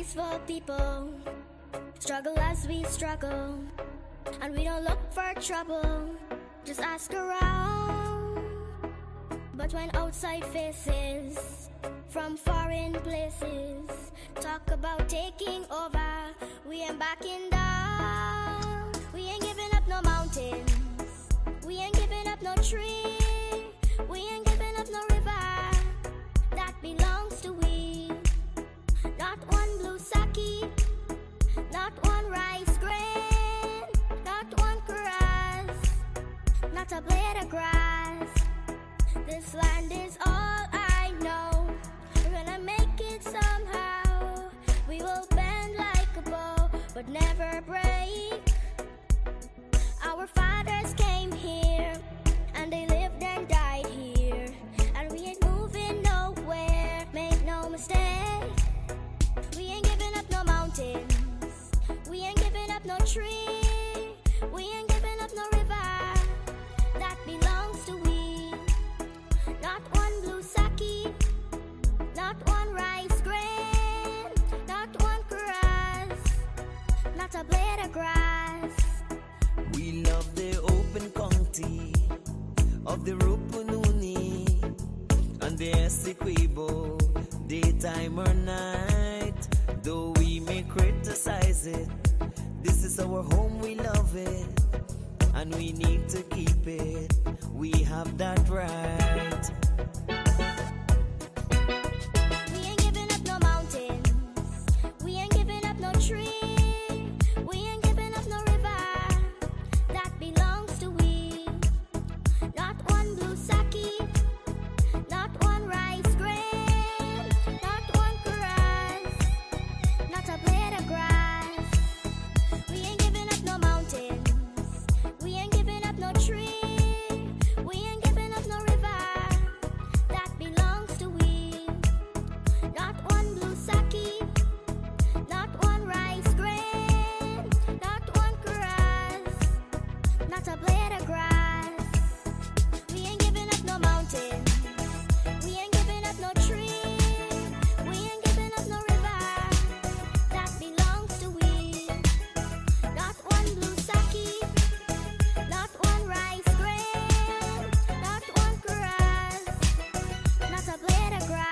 peaceful people struggle as we struggle, and we don't look for trouble, just ask around. But when outside faces from foreign places talk about taking over, we ain't backing down. We ain't giving up no mountains, we ain't giving up no tree, we ain't giving up no river that belongs to we. Not one blue sake, not one rice grain, not one grass, not a blade of grass. This land is all I know. We're gonna make it somehow. We will bend like a bow, but never break. Our fathers came here, and they lived and died here, and we ain't moving nowhere, make no mistake. We ain't giving up no mountains, we ain't giving up no tree, we ain't giving up no river that belongs to we. Not one blue sake, not one rice grain, not one grass, not a blade of grass. We love the open county of the Rupununi and the Essequibo, daytime or night. Though we may criticize it, this is our home, we love it, and we need to keep it. We have that right. We ain't giving up no mountains, we ain't giving up no tree, we ain't giving up no river that belongs to we. Not one blue sake, not one rice grain, not one grass, not a blade of grass. We ain't giving up no mountains, we ain't giving up no tree, we ain't giving up no river that belongs to we. Not one blue sake, not one rice grain, not one grass, not a blade of grass. We ain't giving up no mountains, we ain't giving up no tree, we ain't giving up no river that belongs to we. Not one blue sake, not one rice grain, not one grass, not a blade of grass.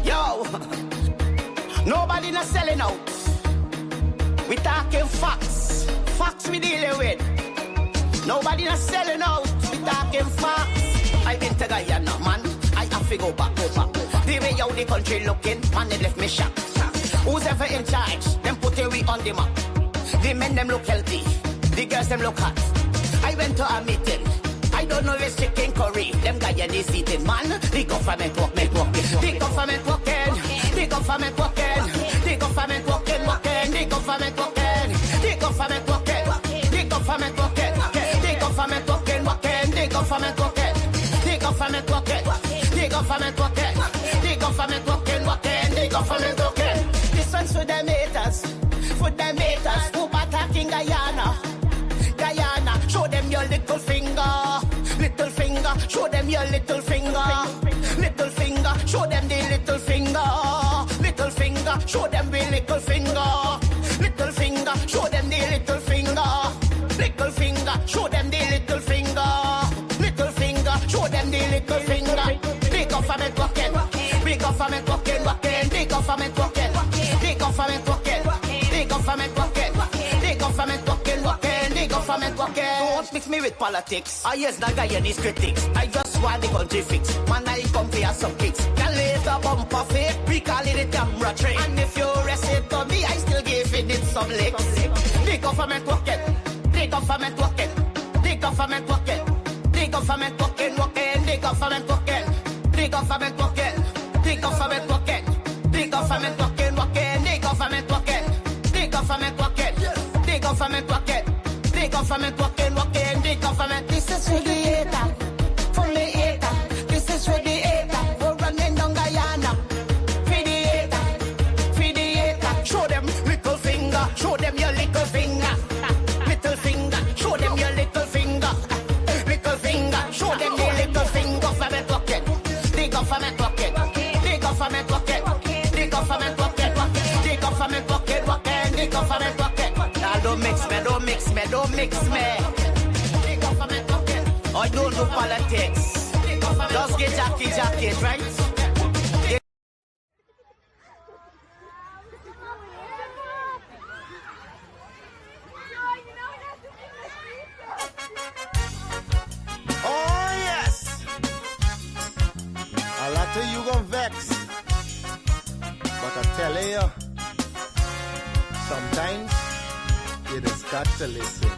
Yo, nobody not selling out. We talking facts, facts we dealing with. Nobody not selling out. We talking facts. I been to Guyana, man. I have to go back. The way how the country looking, man, they left me shocked. Who's ever in charge? Them put we on the map. The men them look healthy, the girls them look hot. I went to a meeting. I don't know if it's chicken curry. Them Guyanese eating, man. The government walking. The government walking. The government walking. The government walking. The government walking. The government walking. The government walking. The government walking. The government walking. The government walking. The government walking. The government walking. The government walking. This one's for them haters. For them haters who attacking Guyana. Guyana, show them your little finger. Little finger, show them your little finger. Little finger, show them the little finger. Little finger, show them the little finger. Little finger, show them the little finger. Little finger, show them the little finger. Little finger, show them the little finger. The government walking, the government walking. The government walking, the government walking. The government walking, the government walking. The government walking. Don't mix me with politics. I use the Guyanese critics. I just want the country fixed. Man, I come for some kicks. Can leave the bumper fake. We call it a camera trick. And if you rest it to me, I still give it some licks. The government walking, the government walking. The government walking, the government walking. The government walking, the government walking. The government walking, the government walking. The government walking, the government walking. The government walking. The government working, the government. This is for the hater, for the hater. This is for the hater, we're running down Guyana. For the hater, show them little finger, show them your little finger. Little finger, show them your little finger. Little finger, show them your little finger. Government working, the government working, the government working, the government working, the government working, the government working. Now don't mix me, don't mix me, don't mix me. The government working, I don't do politics. Just get jacket, right? Oh yes, a lot of you gon' vex, but I tell you, sometimes you just got to listen.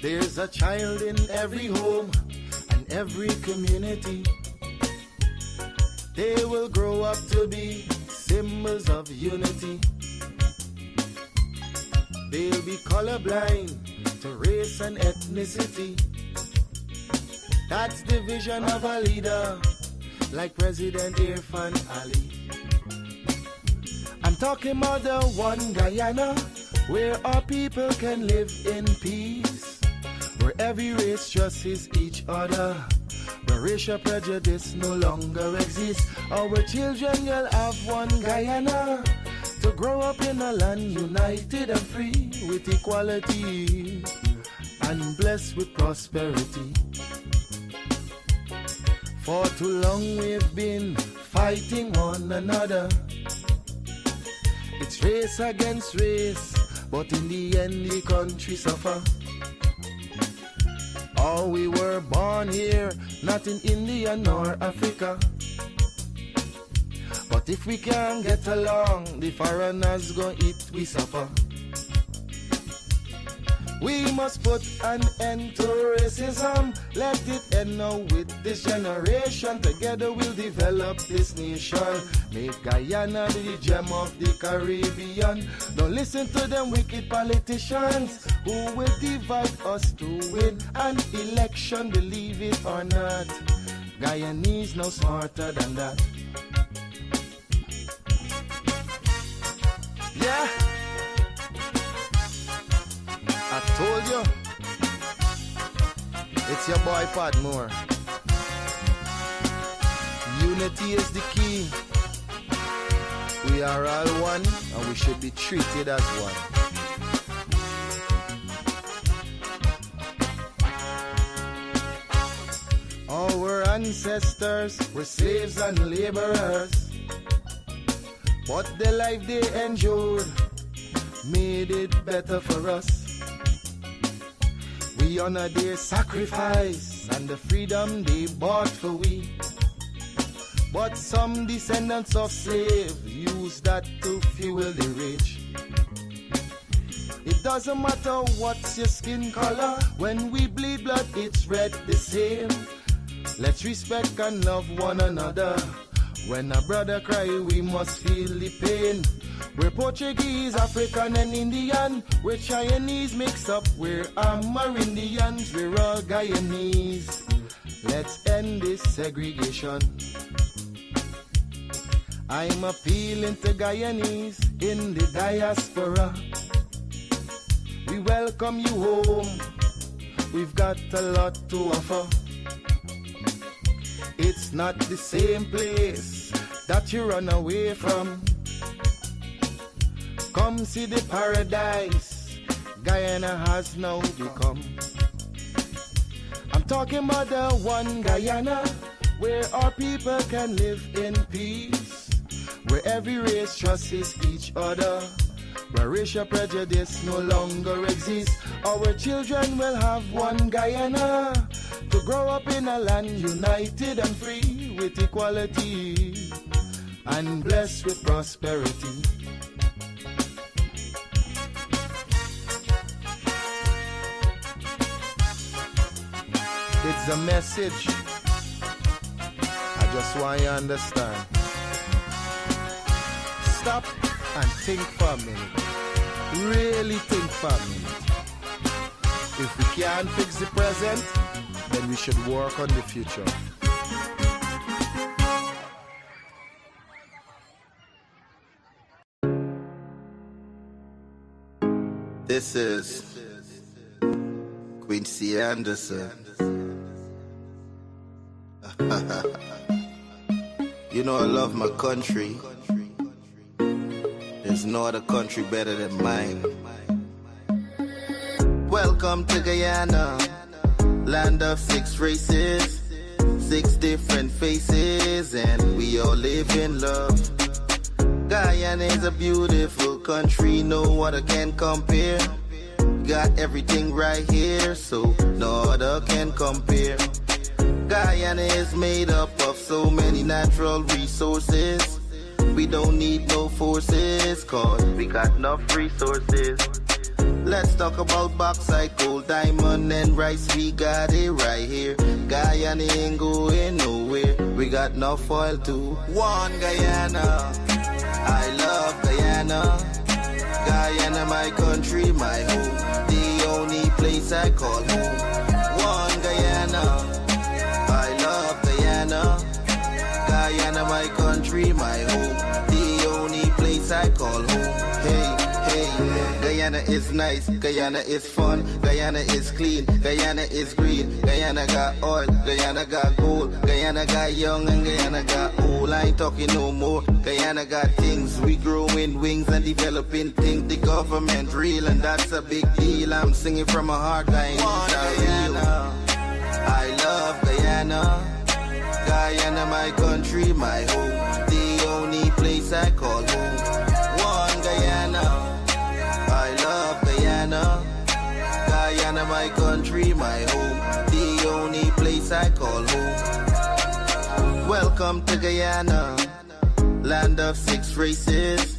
There's a child in every home and every community. They will grow up to be symbols of unity. They'll be colorblind to race and ethnicity. That's the vision of a leader like President Irfan Ali. I'm talking about the one Guyana where our people can live in peace, where every race trusts each other, where racial prejudice no longer exists. Our children will have one Guyana to grow up in a land united and free with equality and blessed with prosperity. For too long we've been fighting one another. It's race against race, but in the end the country suffer. Oh, we were born here, not in India nor Africa. But if we can't get along, the foreigners gon' eat we suffer. We must put an end to racism. Let it end now with this generation. Together we'll develop this nation. Make Guyana the gem of the Caribbean. Don't listen to them wicked politicians who will divide us to win an election. Believe it or not, Guyanese no smarter than that. Yeah, I told you, it's your boy Padmore. Unity is the key. We are all one and we should be treated as one. Our ancestors were slaves and laborers, but the life they endured made it better for us. We honor their sacrifice and the freedom they bought for we. But some descendants of slaves use that to fuel the rich. It doesn't matter what's your skin color, when we bleed blood it's red the same. Let's respect and love one another. When a brother cry we must feel the pain. We're Portuguese, African and Indian. We're Chinese mix up, we're Amerindians. We're all Guyanese. Let's end this segregation. I'm appealing to Guyanese in the diaspora. We welcome you home. We've got a lot to offer. It's not the same place that you run away from. Come see the paradise Guyana has now become. I'm talking about the one Guyana where our people can live in peace, where every race trusts each other, where racial prejudice no longer exists. Our children will have one Guyana to grow up in a land united and free with equality and blessed with prosperity. It's a message I just want you to understand. Stop and think for a minute. Really think for a minute. If we can't fix the present, then we should work on the future. This is Quincy Anderson. You know I love my country. There's no other country better than mine. Welcome to Guyana, land of 6 races, 6 different faces, and we all live in love. Guyana is a beautiful country, no other can compare. Got everything right here, so no other can compare. Guyana is made up of so many natural resources. We don't need no forces, cause we got enough resources. Let's talk about bauxite, gold, diamond, and rice. We got it right here. Guyana ain't going nowhere. We got enough oil too. One Guyana, I love Guyana. Guyana, my country, my home. The only place I call home. One Guyana, I love Guyana. Guyana, my country, my home. The only place I call home. Hey, Guyana is nice, Guyana is fun, Guyana is clean, Guyana is green, Guyana got oil, Guyana got gold, Guyana got young and Guyana got old. I ain't talking no more. Guyana got things, we growing wings and developing things. The government real and that's a big deal. I'm singing from my heart, Guyana. I love Guyana. Guyana, my country, my home. The only place I call home. One Guyana. I love Guyana. Guyana, my country, my home. The only place I call home. Welcome to Guyana, land of 6 races,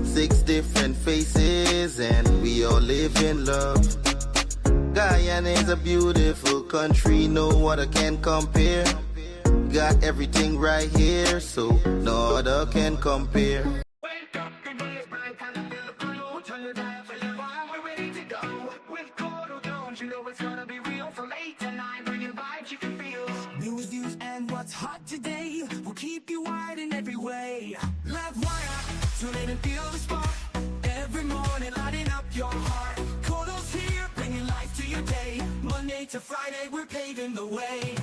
6 different faces, and we all live in love. Guyana is a beautiful country, no other can compare. Got everything right here, so no other can compare. Wake up, good day is bright, time to feel the blue. Turn your dial for Livewire, we're ready to go. With Courdel Jones, you know it's gonna be real. From 8 to 9, bringing vibes you can feel. News, views, and what's hot today will keep you wired in every way. Livewire, tune in and feel the spark. Every morning, lighting up your heart. Courdel's here, bringing life to your day. Monday to Friday, we're paving the way.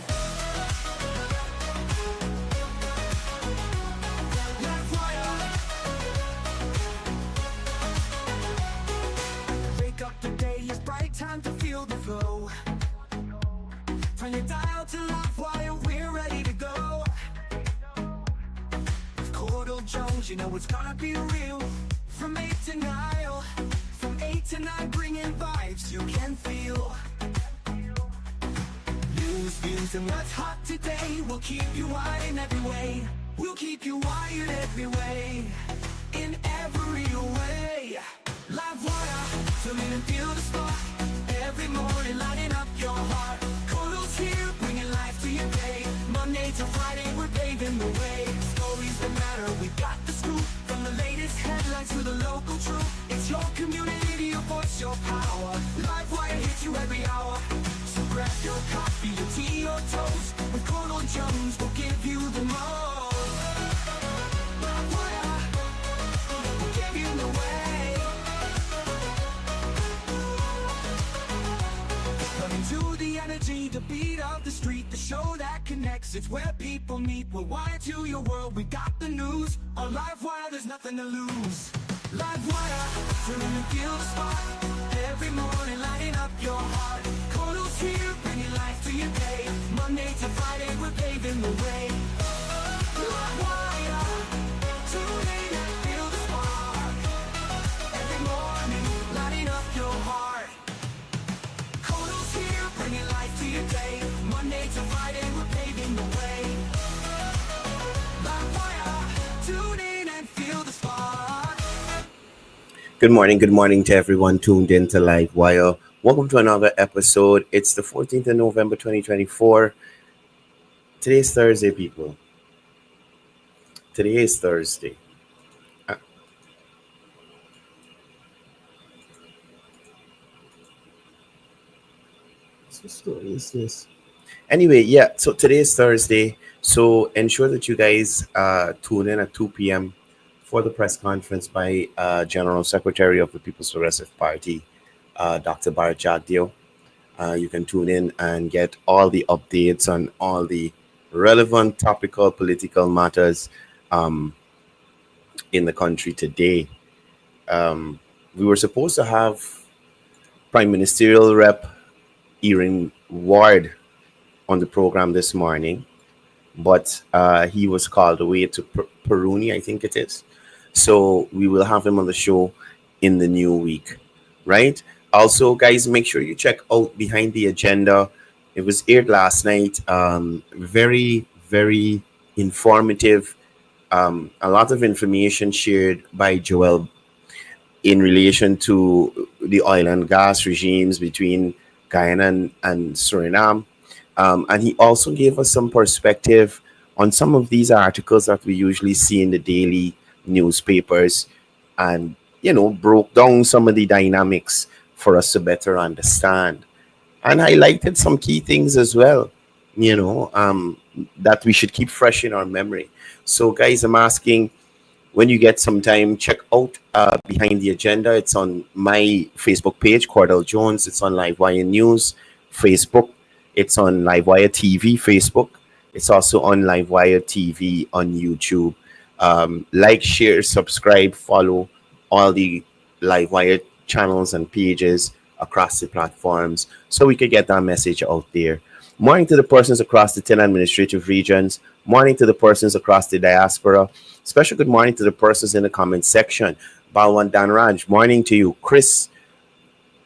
Time to feel the flow. Turn your dial to Livewire, we're ready to go. With Courdel Jones, you know it's gonna be real. From 8 to 9, from 8 to 9, bringing vibes you can feel. News, views, and what's hot today will keep you wired in every way. We'll keep you wired every way, in every way. Livewire, tune in and feel the spark. Every morning, lighting up your heart. Courdel's here, bringing life to your day. Monday to Friday, we're paving the way. Stories that matter, we got the scoop. From the latest headlines to the local truth. It's your community, your voice, your power. Livewire hits you every hour. So grab your coffee, your tea, or toast. With Courdel Jones, we'll give you the most. Livewire, we'll give you the way. To the energy, the beat of the street, the show that connects, it's where people meet. We're wired to your world, we got the news. On Livewire, there's nothing to lose. Livewire, tune in and feel the spark. Every morning, lighting up your heart. Courdel's here, bringing life to your day. Monday to Friday, we're paving the way. Livewire, tune in and feel the spark. Every morning, lighting up your heart. Bringing life to your day. Monday to Friday, we're paving the way. Livewire, tune in and feel the spark. Good morning to everyone tuned in to Livewire. Welcome to another episode. It's the 14th of November 2024. Today's Thursday, people. Today is Thursday. Uh, what story is this? Anyway, yeah. So today is Thursday. So ensure that you guys tune in at 2 p.m. for the press conference by General Secretary of the People's Progressive Party, Dr. Bharat Jagdeo. You can tune in and get all the updates on all the relevant topical political matters um, in the country today. Um, we were supposed to have Prime Ministerial Rep Erin Ward on the program this morning, but he was called away to Peruni, I think it is. So we will have him on the show in the new week, right? Also, guys, make sure you check out Behind the Agenda. It was aired last night. Very, very informative. A lot of information shared by Joel in relation to the oil and gas regimes between Guyana and Suriname. And he also gave us some perspective on some of these articles that we usually see in the daily newspapers and, broke down some of the dynamics for us to better understand and highlighted some key things as well, that we should keep fresh in our memory. So, guys, I'm asking when you get some time, check out Behind the Agenda. It's on my Facebook page, Courdel Jones. It's on Livewire News, Facebook. It's on Livewire TV, Facebook. It's also on Livewire TV on YouTube. Like, share, subscribe, follow all the Livewire channels and pages across the platforms so we could get that message out there. Morning to the persons across the 10 administrative regions. Morning to the persons across the diaspora. Special good morning to the persons in the comment section. Balwan Danraj, morning to you. Chris,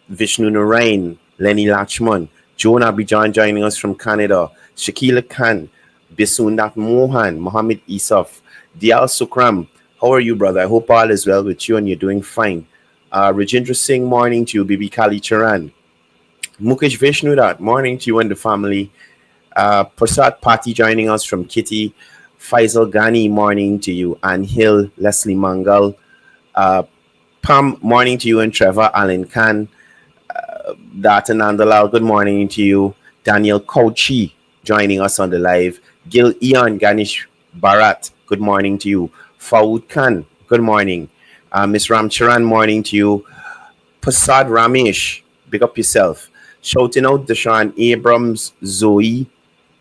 Vishnu Narain, Lenny Lachman, Joan Abidjan joining us from Canada. Shakila Khan, Bisundat Mohan, Mohammed Isaf, Dial Sukram. How are you, brother? I hope all is well with you and you're doing fine. Rajendra Singh, morning to you. Bibi Kali Charan. Mukesh Vishnudat, morning to you and the family. Prasad Pati joining us from Kitty. Faisal Ghani, morning to you. And Hill, Leslie Mangal. Pam, morning to you and Trevor Alan Khan. Data Nandalal, good morning to you. Daniel Kauchi joining us on the live. Gil Ian Ganesh Bharat, good morning to you. Fawood Khan, good morning. Miss Ramcharan, morning to you. Prasad Ramesh, big up yourself. Shouting out Deshaun Abrams, Zoe,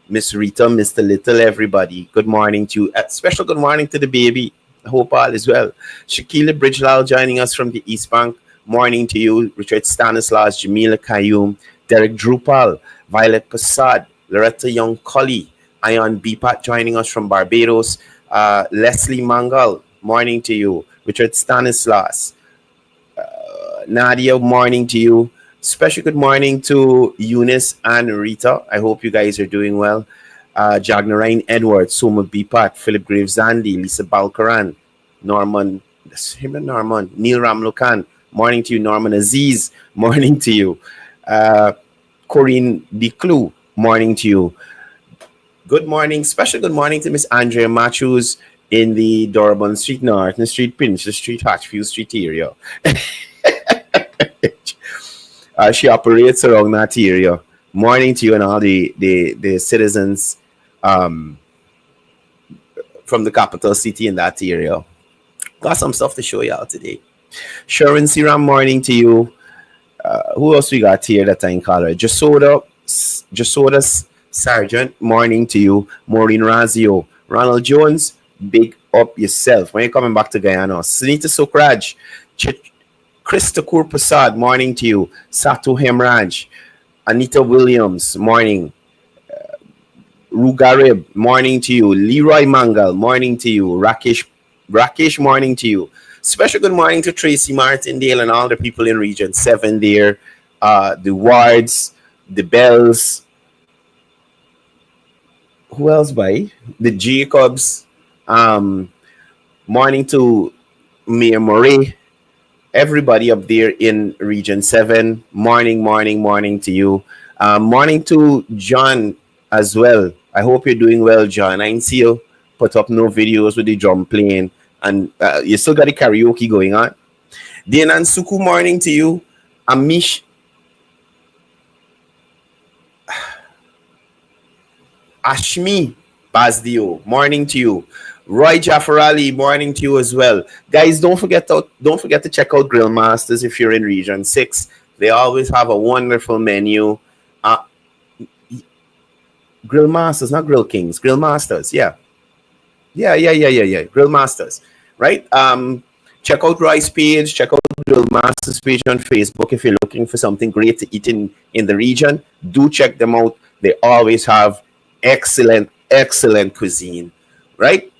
Miss Rita, Mr. Little, everybody. Good morning to you. Special good morning to the baby. I hope all is well. Shakila Bridgelal joining us from the East Bank. Morning to you. Richard Stanislas, Jamila Kayum, Derek Drupal, Violet Prasad, Loretta Young Colley, Ion Bipat joining us from Barbados. Leslie Mangal, morning to you. Richard Stanislas, Nadia, morning to you. Special good morning to Eunice and Rita. I hope you guys are doing well. Jagnarain Edwards, Soma Bipat, Philip Graves Zandi, Lisa Balkaran, Norman, that's him and Norman, Neil Ramlokan, morning to you. Norman Aziz, morning to you. Corinne Declou, morning to you. Good morning, special good morning to Miss Andrea Matthews in the Dorabon Street North, the Street Pinch, the Street Hatchfield Street area. She operates around that area. Morning to you and all the citizens from the capital city in that area. Got some stuff to show y'all today. Sharon Siram, morning to you. Who else we got here that I can call her? Jasoda Sergeant, morning to you. Maureen Razio. Ronald Jones, big up yourself. When you're coming back to Guyana. Sunita Sokraj. Christopher Prasad, morning to you. Satu Hemraj. Anita Williams, morning. Rugarib, morning to you. Leroy Mangal, morning to you. Rakesh, morning to you. Special good morning to Tracy Martindale and all the people in Region 7 there. The Wards, the Bells. Who else, by? The Jacobs. Morning to Mayor Murray. Everybody up there in Region 7. Morning to you. Morning to John as well. I hope you're doing well, John. I see you put up no videos with the drum playing, and you still got the karaoke going on. Din and Suku, morning to you. Amish Ashmi Bazdio, morning to you. Roy Jaffarali, morning to you as well. Guys, don't forget to check out Grill Masters if you're in Region 6. They always have a wonderful menu. Grill Masters, not Grill Kings, Grill Masters, yeah. Grill Masters, right? Check out Roy's page, check out Grill Masters page on Facebook if you're looking for something great to eat in the region. Do check them out. They always have excellent cuisine, right?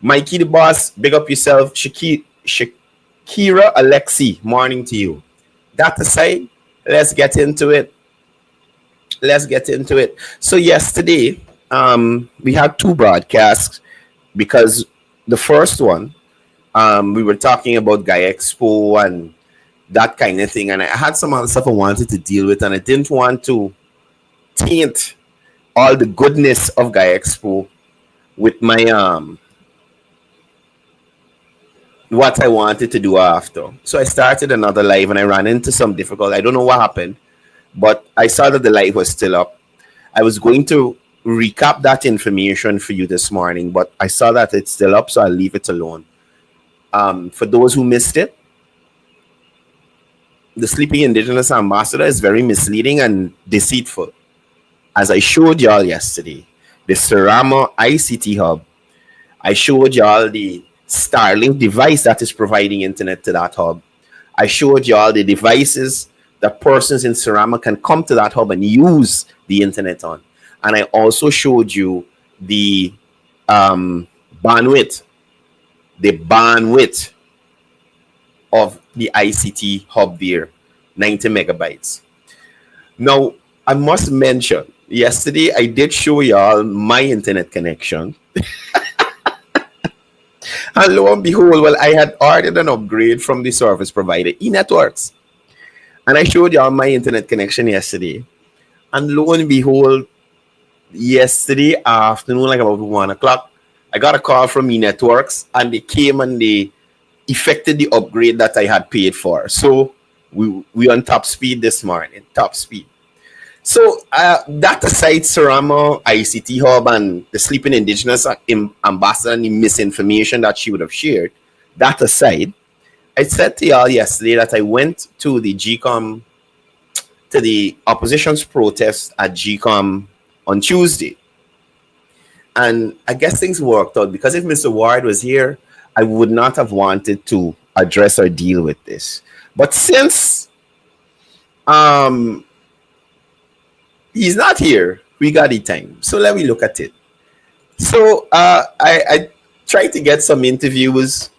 Mikey the boss, big up yourself. Shakira Alexi, morning to you. That aside, let's get into it. So yesterday, we had two broadcasts because the first one, we were talking about Guy Expo and that kind of thing, and I had some other stuff I wanted to deal with, and I didn't want to taint all the goodness of Guy Expo with my what I wanted to do after. So I started another live and I ran into some difficulty. I don't know what happened, but I saw that the live was still up. I was going to recap that information for you this morning, but I saw that it's still up, so I'll leave it alone. For those who missed it, the Sleeping Indigenous Ambassador is very misleading and deceitful. As I showed y'all yesterday, the Surama ICT hub, I showed y'all the Starlink device that is providing internet to that hub. I showed y'all the devices that persons in Surama can come to that hub and use the internet on. And I also showed you the bandwidth of the ICT hub there, 90 megabytes. Now, I must mention, yesterday I did show y'all my internet connection. And lo and behold, well, I had ordered an upgrade from the service provider, eNetworks. And I showed y'all my internet connection yesterday. And lo and behold, yesterday afternoon, like about 1 o'clock, I got a call from eNetworks, and they came and they effected the upgrade that I had paid for. So we on top speed this morning, top speed. So that aside, Surama ICT Hub and the Sleeping Indigenous Ambassador and the misinformation that she would have shared, that aside, I said to y'all yesterday that I went to the GECOM, to the opposition's protest at GECOM on Tuesday. And I guess things worked out, because if Mr. Ward was here, I would not have wanted to address or deal with this. But since he's not here, we got the time. So let me look at it. So I tried to get some interviews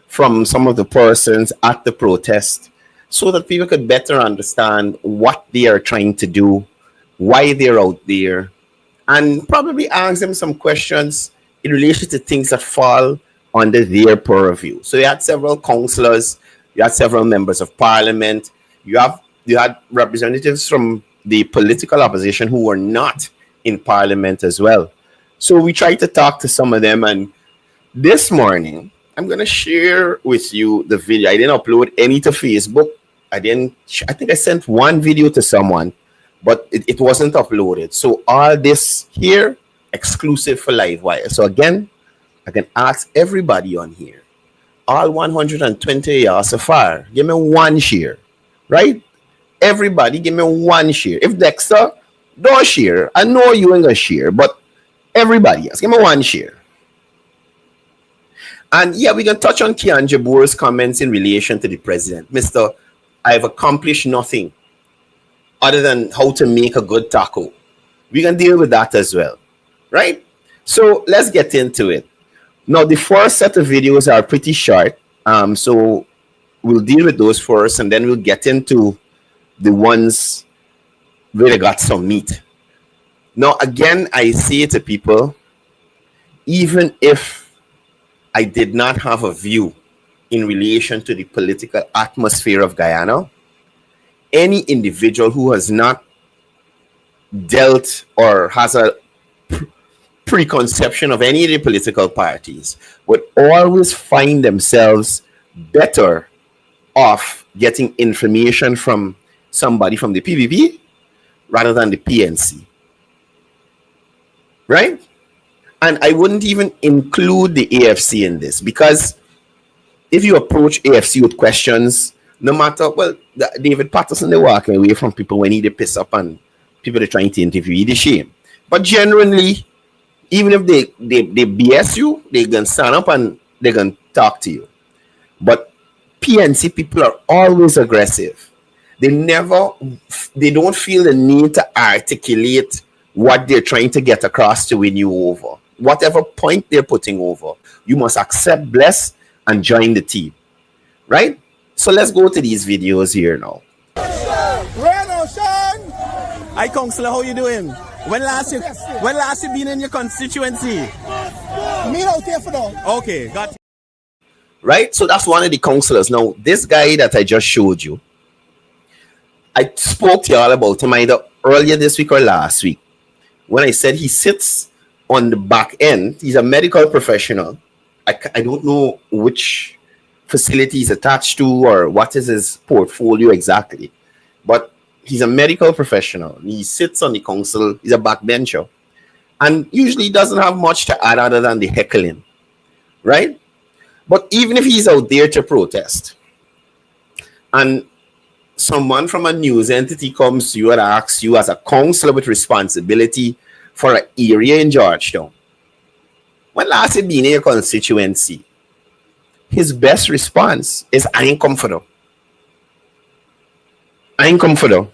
from some of the persons at the protest so that people could better understand what they are trying to do, why they're out there, and probably ask them some questions in relation to things that fall under their purview. So you had several councillors, you had several members of parliament, you had representatives from the political opposition who were not in parliament as well. So we tried to talk to some of them, and this morning I'm going to share with you the video. I didn't upload any to Facebook. I think I sent one video to someone, but it wasn't uploaded. So all this here, exclusive for Livewire. So again, I can ask everybody on here, all 120 of y'all so far, give me one share, right? Everybody give me one share. If Dexter don't share, I know you ain't gonna share, but everybody else, give me one share. And yeah, we can touch on Kian Jabour's comments in relation to the president. Mr. I've accomplished nothing other than how to make a good taco. We can deal with that as well, right? So let's get into it. Now, the first set of videos are pretty short, so we'll deal with those first, and then we'll get into the ones where they got some meat. Now, again, I say to people, even if I did not have a view in relation to the political atmosphere of Guyana, any individual who has not dealt or has a preconception of any of the political parties, would always find themselves better off getting information from somebody from the PVP rather than the PNC. Right? And I wouldn't even include the AFC in this, because if you approach AFC with questions, no matter, well, David Patterson, they're walking away from people when they piss up and people are trying to interview you, the shame. But generally, even if they BS you, they're going to stand up and they're going to talk to you. But PNC people are always aggressive. They don't feel the need to articulate what they're trying to get across to win you over. Whatever point they're putting over, you must accept, bless, and join the team. Right? So let's go to these videos here now. Hi, Councillor, how you doing? When last you been in your constituency? Me out here for now. Okay, got you. Right? So that's one of the councillors. Now, this guy that I just showed you, I spoke to y'all about him either earlier this week or last week, when I said he sits on the back end. He's a medical professional. I don't know which facility he's attached to or what is his portfolio exactly, but he's a medical professional. He sits on the council. He's a backbencher, and usually doesn't have much to add other than the heckling, right? But even if he's out there to protest, and someone from a news entity comes to you and asks you as a councillor with responsibility for an area in Georgetown, when last he been in your constituency, his best response is, I ain't comfortable. I ain't comfortable.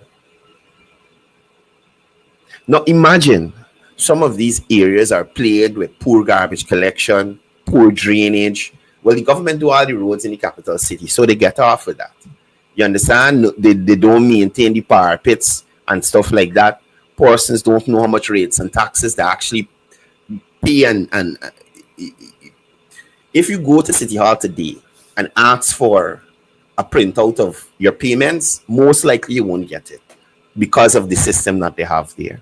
Now imagine some of these areas are plagued with poor garbage collection, poor drainage. Well, the government do all the roads in the capital city, so they get off with that. You understand? They don't maintain the parapets and stuff like that. Persons don't know how much rates and taxes they actually pay. And if you go to City Hall today and ask for a printout of your payments, most likely you won't get it because of the system that they have there.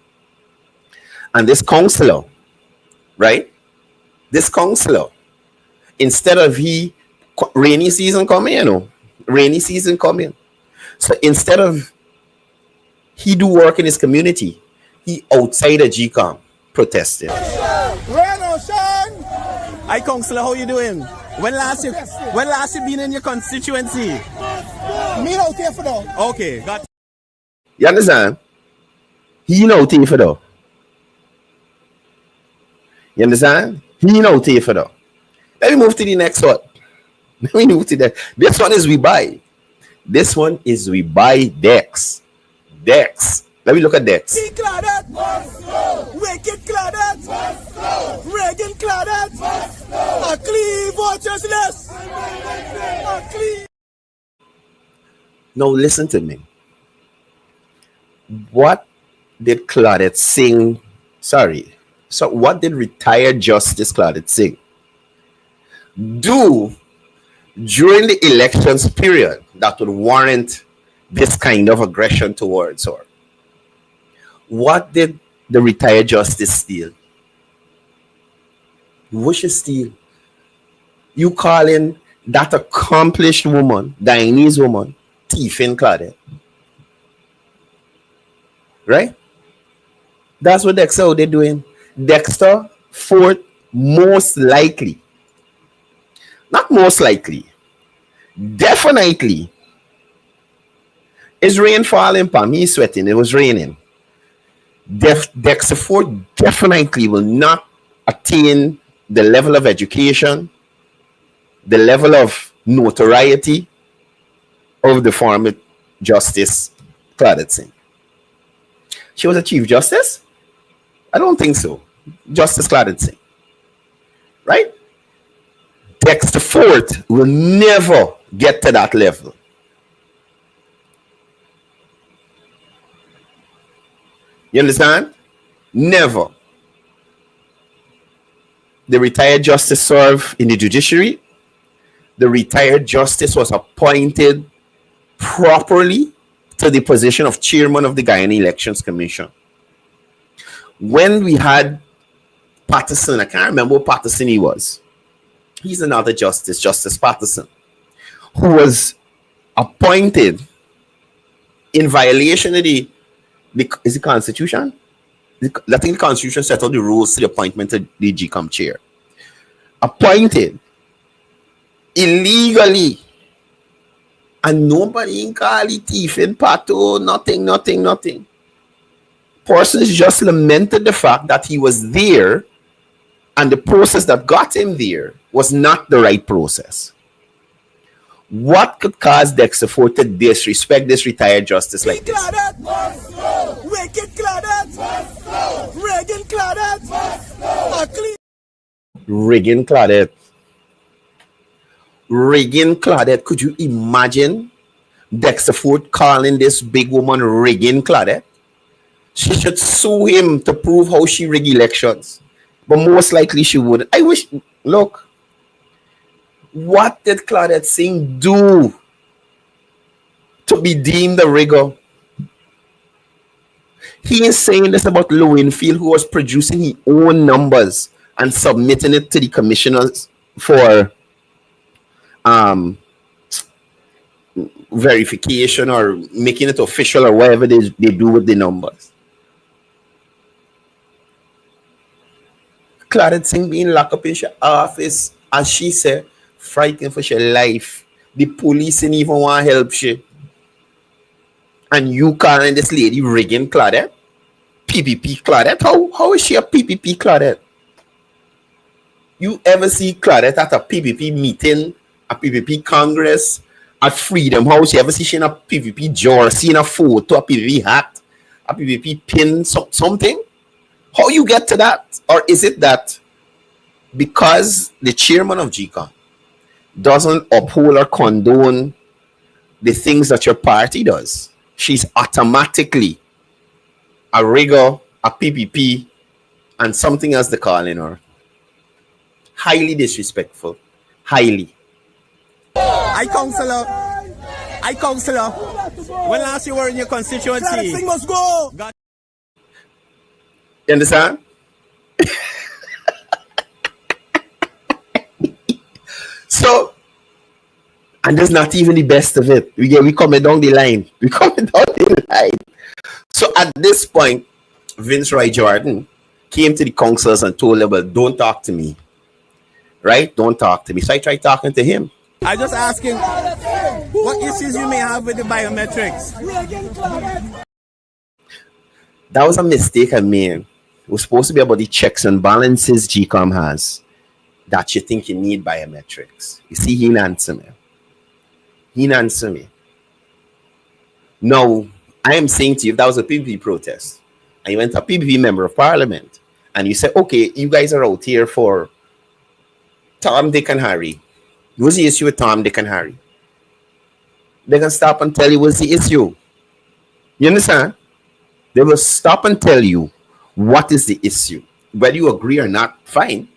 And this councillor, right? This councillor, instead of rainy season coming, rainy season coming. So instead of he do work in his community, he outside of GECOM protesting. Hi, Councillor, how you doing? When last you been in your constituency? Me out here for now. Okay, got you. You understand? He out here for now. You understand? He out here for now. Let me move to the next one. Let me move to that. This one is we buy. This one is we buy Dex. Dex. Let me look at Dex. Wicked cladet. Reagan cladet. A clean watchersless. A clean. Now listen to me. What did Claudette sing? So what did retired Justice Claudette sing? Do during the elections period that would warrant this kind of aggression towards her? What did the retired justice steal? What she steal? You calling that accomplished woman, Guyanese woman, thiefing Claudette? Right? That's what Dexter they're doing. Dexter Fort most likely. Not most likely. Definitely. Is rain falling? Pam, he's sweating. It was raining. Dexter Fort definitely will not attain the level of education, the level of notoriety of the former Justice Claudette Singh. She was a Chief Justice? I don't think so. Justice Claudette Singh. Right? Dexter Fort will never get to that level. You understand? Never. The retired justice served in the judiciary. The retired justice was appointed properly to the position of chairman of the Guyana Elections Commission. When we had Patterson, I can't remember what Patterson he was. He's another justice, Justice Patterson, who was appointed in violation of the Constitution? I think the Constitution set out the rules to the appointment of the GECOM chair. Appointed illegally. And nobody in Kali, thief in Pato, nothing. Persons just lamented the fact that he was there and the process that got him there was not the right process. What could cause Dexter Ford to disrespect this retired justice like this? Wicked Claudette! Reagan Claudette! Reagan Claudette. Reagan Claudette. Could you imagine Dexter Ford calling this big woman Reagan Claudette? She should sue him to prove how she rigged elections. But most likely she would. I wish, look, what did Claudette Singh do to be deemed a rigger? He is saying this about Lowenfield, who was producing his own numbers and submitting it to the commissioners for verification or making it official or whatever they do with the numbers. Claudette Singh being locked up in her office, as she said, fighting for her life. The police didn't even want to help she. And you calling this lady Reagan Claudette? PPP Claudette? How is she a PPP Claudette? You ever see Claudette at a PPP meeting, a PPP Congress, at Freedom House? You ever see she in a PPP jersey, in a photo, a PPP hat, a PPP pin, something? How you get to that? Or is it that because the chairman of GECOM doesn't uphold or condone the things that your party does, she's automatically a rigger, a PPP, and something else they're calling her? Highly disrespectful. Highly. I councillor. When last you were in your constituency? Thing must go. You understand? So, and that's not even the best of it. We coming down the line. So at this point, Vince Roy Jordan came to the councillors and told them, well, don't talk to me. Right? Don't talk to me. So I tried talking to him. I just asking what issues you may have with the biometrics. That was a mistake I made. It was supposed to be about the checks and balances GECOM has that you think you need biometrics. You see, he didn't answer me. Now, I am saying to you, if that was a PPP protest, and you went to a PPP member of parliament, and you said, okay, you guys are out here for Tom, Dick, and Harry. What's the issue with Tom, Dick, and Harry? They can stop and tell you what's the issue. You understand? They will stop and tell you what is the issue. Whether you agree or not, fine.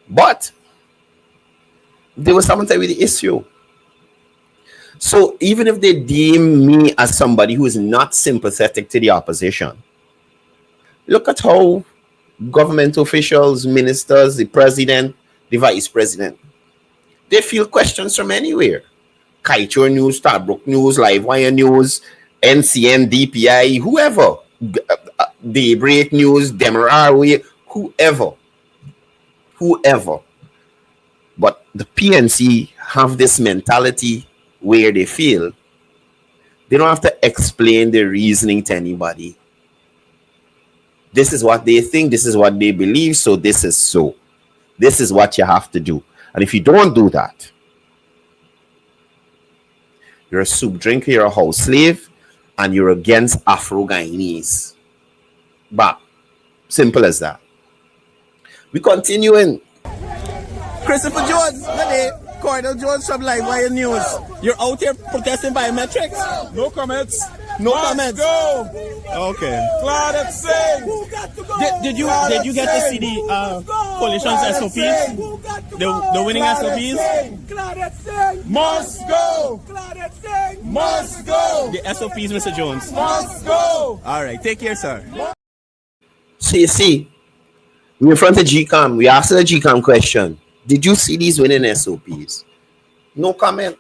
But they will stop and tell you the issue. So even if they deem me as somebody who is not sympathetic to the opposition, look at how government officials, ministers, the president, the vice president, they feel questions from anywhere. Kaichor News, Starbrook News, Livewire News, NCN, DPI, whoever, Daybreak News, Demerara, whoever. But the PNC have this mentality where they feel they don't have to explain their reasoning to anybody. This is what they think, this is what they believe, so this is so. This is what you have to do. And if you don't do that, you're a soup drinker, you're a house slave, and you're against Afro-Guyanese. But simple as that. We continuing. Christopher Jones, Courdel Jones from Livewire News. You're out here protesting biometrics? No comments. No comments. Go. Okay. Claudette Singh. Did you get to see the coalition's SOPs? The winning SOPs? Claudette Singh must go. Claudette Singh must go. The SOPs, Mr. Jones. Must go. All right. Take care, sir. So you see, We're in front of GECOM. We asked the GECOM question. Did you see these winning SOPs? No comment.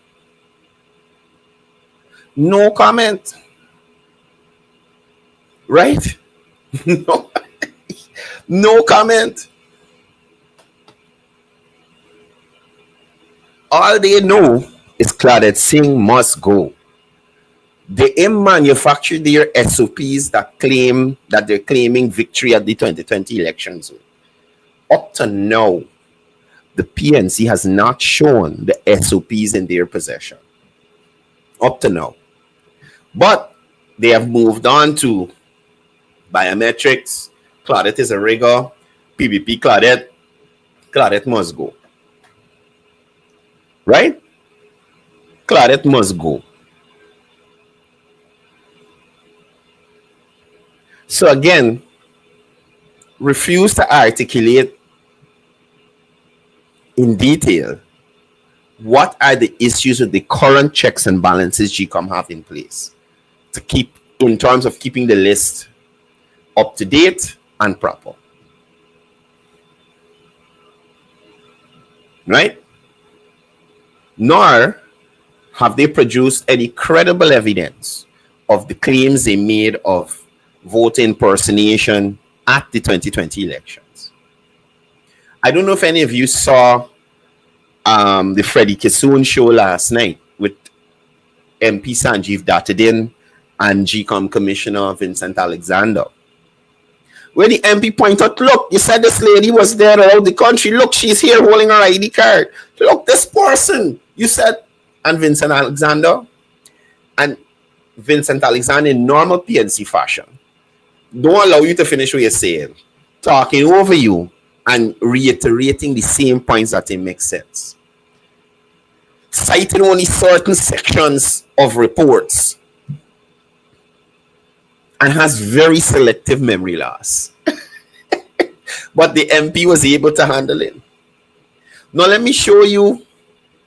No comment. Right? No. No comment. All they know is Claudette Singh must go. They manufactured their SOPs that they're claiming victory at the 2020 elections. Up to now, the PNC has not shown the SOPs in their possession. Up to now. But they have moved on to biometrics. Claudette is a rigger. PVP Claudette. Claudette must go. Right? Claudette must go. So again, refuse to articulate in detail what are the issues with the current checks and balances GECOM have in place to keep, in terms of keeping the list up to date and proper. Right? Nor have they produced any credible evidence of the claims they made of voter impersonation at the 2020 elections. I don't know if any of you saw the Freddie Kissoon show last night with MP Sanjeev Dattadin and GECOM Commissioner Vincent Alexander, where the MP pointed out, look, you said this lady was there around the country. Look, she's here holding her ID card. Look, this person, you said, and Vincent Alexander. And Vincent Alexander, in normal PNC fashion, don't allow you to finish what you're saying, talking over you and reiterating the same points that it makes sense. Citing only certain sections of reports and has very selective memory loss. But the MP was able to handle it. Now let me show you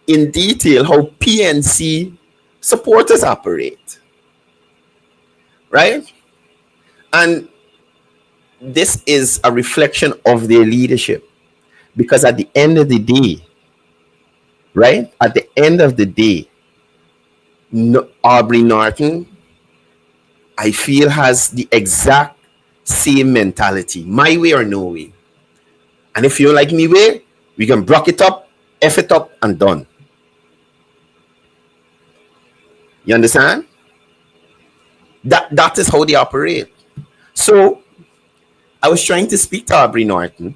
in detail how PNC supporters operate. Right? And this is a reflection of their leadership. Because at the end of the day, right? At the end of the day, Aubrey Norton, I feel, has the exact same mentality. My way or no way. And if you don't like me way, we can block it up, F it up, and done. You understand? That is how they operate. So I was trying to speak to Aubrey Norton.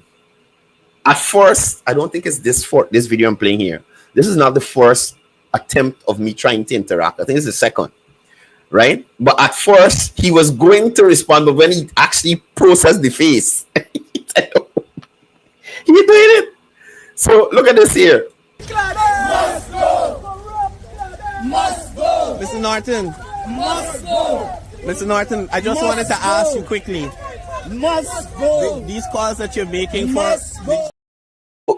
At first, I don't think it's this video I'm playing here. This is not the first attempt of me trying to interact. I think it's the second. Right? But at first, he was going to respond, but when he actually processed the face, he said, oh, he did it. So look at this here. Must go! Must go! Mr. Norton. Must go! Mr. Norton, I just wanted to ask you quickly. Must go! These calls that you're making Must go!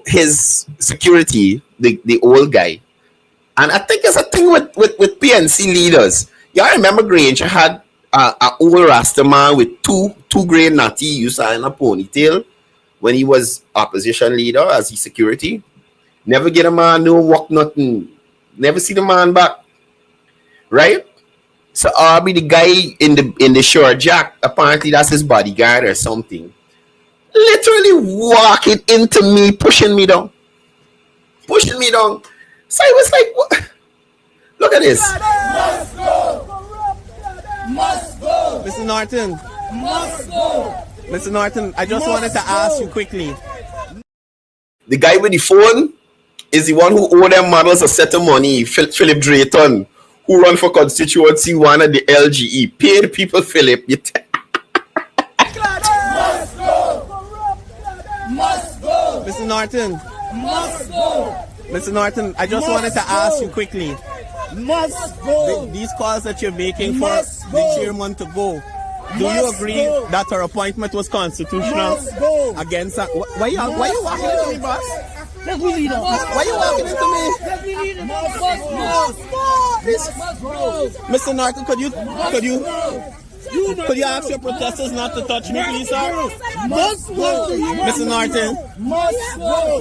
His security, the old guy, and I think it's a thing with PNC leaders. Y'all remember Granger had an old Rasta man with two grey natty you saw in a ponytail when he was opposition leader as his security. Never get a man no walk nothing. Never see the man back. Right? So Aubrey, the guy in the short jack, apparently that's his bodyguard or something, literally walking into me, pushing me down. So I was like, what? Look at this. Must go! Must go! Mr. Norton. Must go! Mr. Norton, I just wanted to ask you quickly. The guy with the phone is the one who owed them models a set of money, Philip Drayton, who run for constituency 1 at the LGE. Pay the people, Philip. Must go! Must go! Mr. Norton. Must go! Mr. Norton, I just wanted to ask you quickly. Must go! These calls that you're making for Must the go. chairman to go, do you Must agree go. that her appointment was constitutional? Must go. Against her? Why you walking into me, boss? Why you walking into me? Must go! Mr. Norton, could you Could you ask your protesters not to touch me, please, sir? Mr. Norton.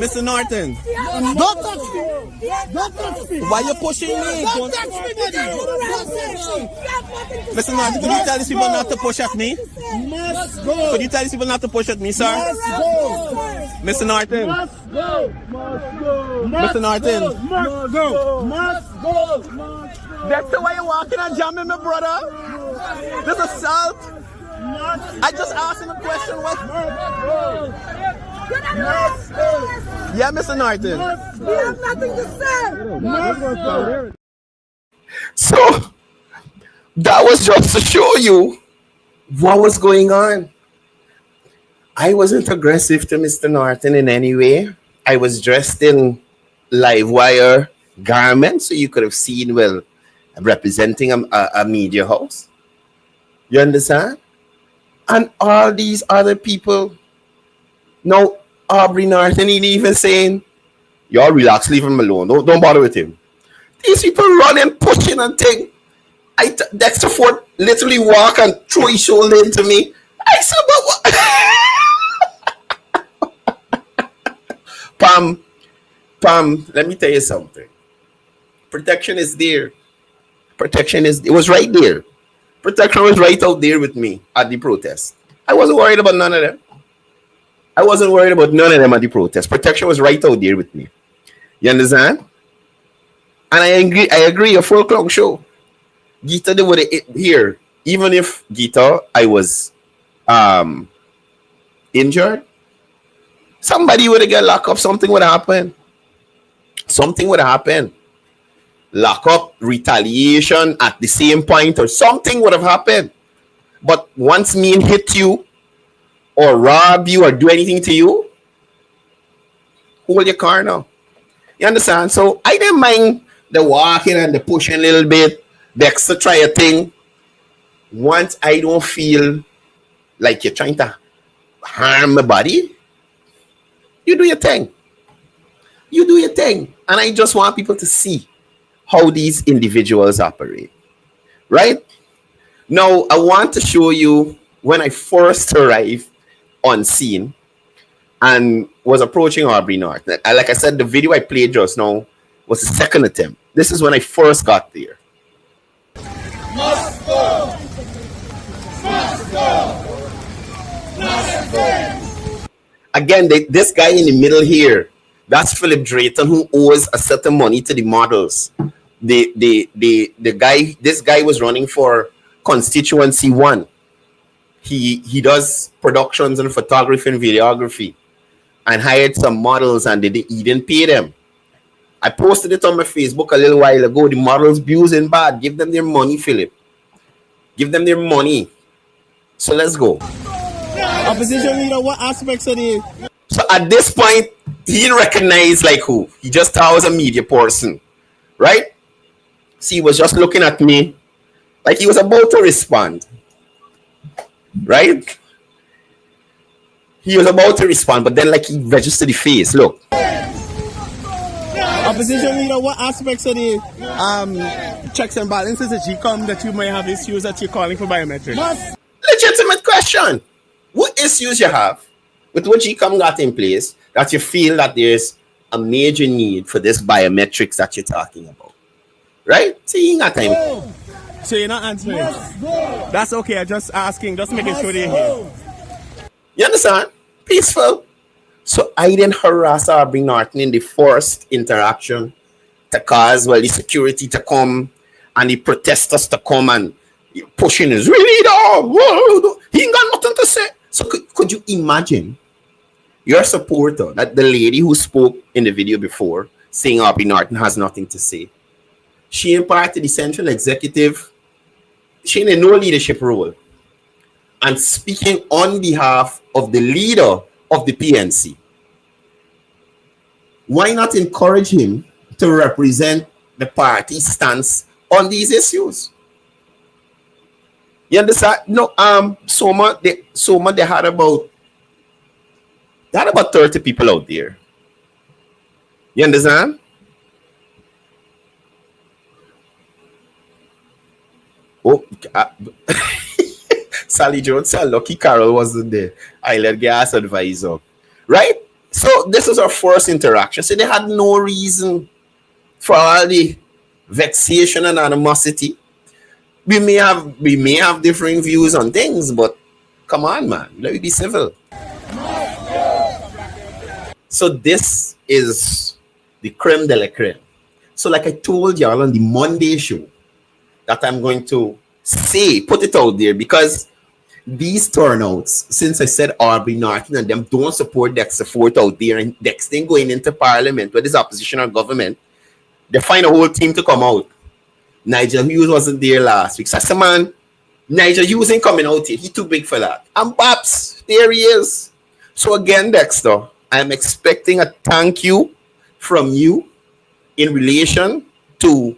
Mr. Norton. Don't touch me. Don't touch me. Why are you pushing me? Don't touch me, Mr. Norton, could you tell these people not to push at me? Must go. Could you tell these people not to push at me, sir? Must go. Mr. Norton. Must go. Must go. Mr. Norton. Must go. Must go. Must go. That's the way you're walking and jamming, my brother. This assault. I just asked him a question. What? Yeah, Mr. Norton. We have nothing to say. So that was just to show you what was going on. I wasn't aggressive to Mr. Norton in any way. I was dressed in Livewire garments, so you could have seen, well, I'm representing a media house. You understand? And all these other people. Now, Aubrey Norton ain't even saying, y'all relax, leave him alone. Don't bother with him. These people running, pushing and thing. Dexter Ford literally walk and throw his shoulder into me. I said, but what? Pam, let me tell you something. Protection is there. It was right there. Protection was right out there with me at the protest. I wasn't worried about none of them. at the protest. Protection was right out there with me. You understand? And I agree, a full clock show. Gita did what it here. Even if Gita, I was injured, somebody would have got locked up, something would happen. Lock up, retaliation at the same point, or something would have happened. But once me hit you, or rob you, or do anything to you, hold your car now. You understand? So I didn't mind the walking and the pushing a little bit, the extra try a thing. Once I don't feel like you're trying to harm my body, you do your thing. And I just want people to see how these individuals operate. Right? Now, I want to show you when I first arrived on scene and was approaching Aubrey North. Like I said, the video I played just now was the second attempt. This is when I first got there. Must go. Must go. Must go. Again, this guy in the middle here, that's Philip Drayton, who owes a certain money to the models. This guy was running for constituency 1. He does productions and photography and videography, and hired some models, and he didn't pay them. I posted it on my Facebook a little while ago. The models abusing bad. Give them their money, Philip. Give them their money. So let's go. Opposition leader, what aspects of the... So at this point, he didn't recognize like who. He just thought I was a media person. Right? See, he was just looking at me like he was about to respond. Right? He was about to respond, but then like he registered the face. Look. Opposition leader, what aspects of the checks and balances at GECOM that you may have issues that you're calling for biometrics? Legitimate question. What issues you have with what GECOM got in place that you feel that there's a major need for this biometrics that you're talking about? Right? See, you ain't got time. So you're not answering? That's okay. I'm just asking, just making sure they're here. You understand? Peaceful. So I didn't harass Aubrey Norton in the first interaction to cause, well, the security to come and the protesters to come and pushing his really down. He ain't got nothing to say. So could you imagine your supporter, that the lady who spoke in the video before, saying Aubrey Norton has nothing to say? She in part of the central executive. She in a no leadership role. And speaking on behalf of the leader of the PNC. Why not encourage him to represent the party's stance on these issues? You understand? No, Soma, they had about 30 people out there. You understand? Oh, Sally Jones said, lucky Carol wasn't there. Island gas advisor. Right? So this was our first interaction. So they had no reason for all the vexation and animosity. We may have differing views on things, but come on, man. Let me be civil. So this is the creme de la creme. So like I told y'all on the Monday show, that I'm going to put it out there, because these turnouts, since I said Aubrey Norton and them don't support Dexter Fort out there, and Dexter going into Parliament with his opposition or government, they find a whole team to come out. Nigel Hughes wasn't there last week. So I said, man, Nigel Hughes ain't coming out here. He's too big for that. And Babs, there he is. So again, Dexter, I'm expecting a thank you from you in relation to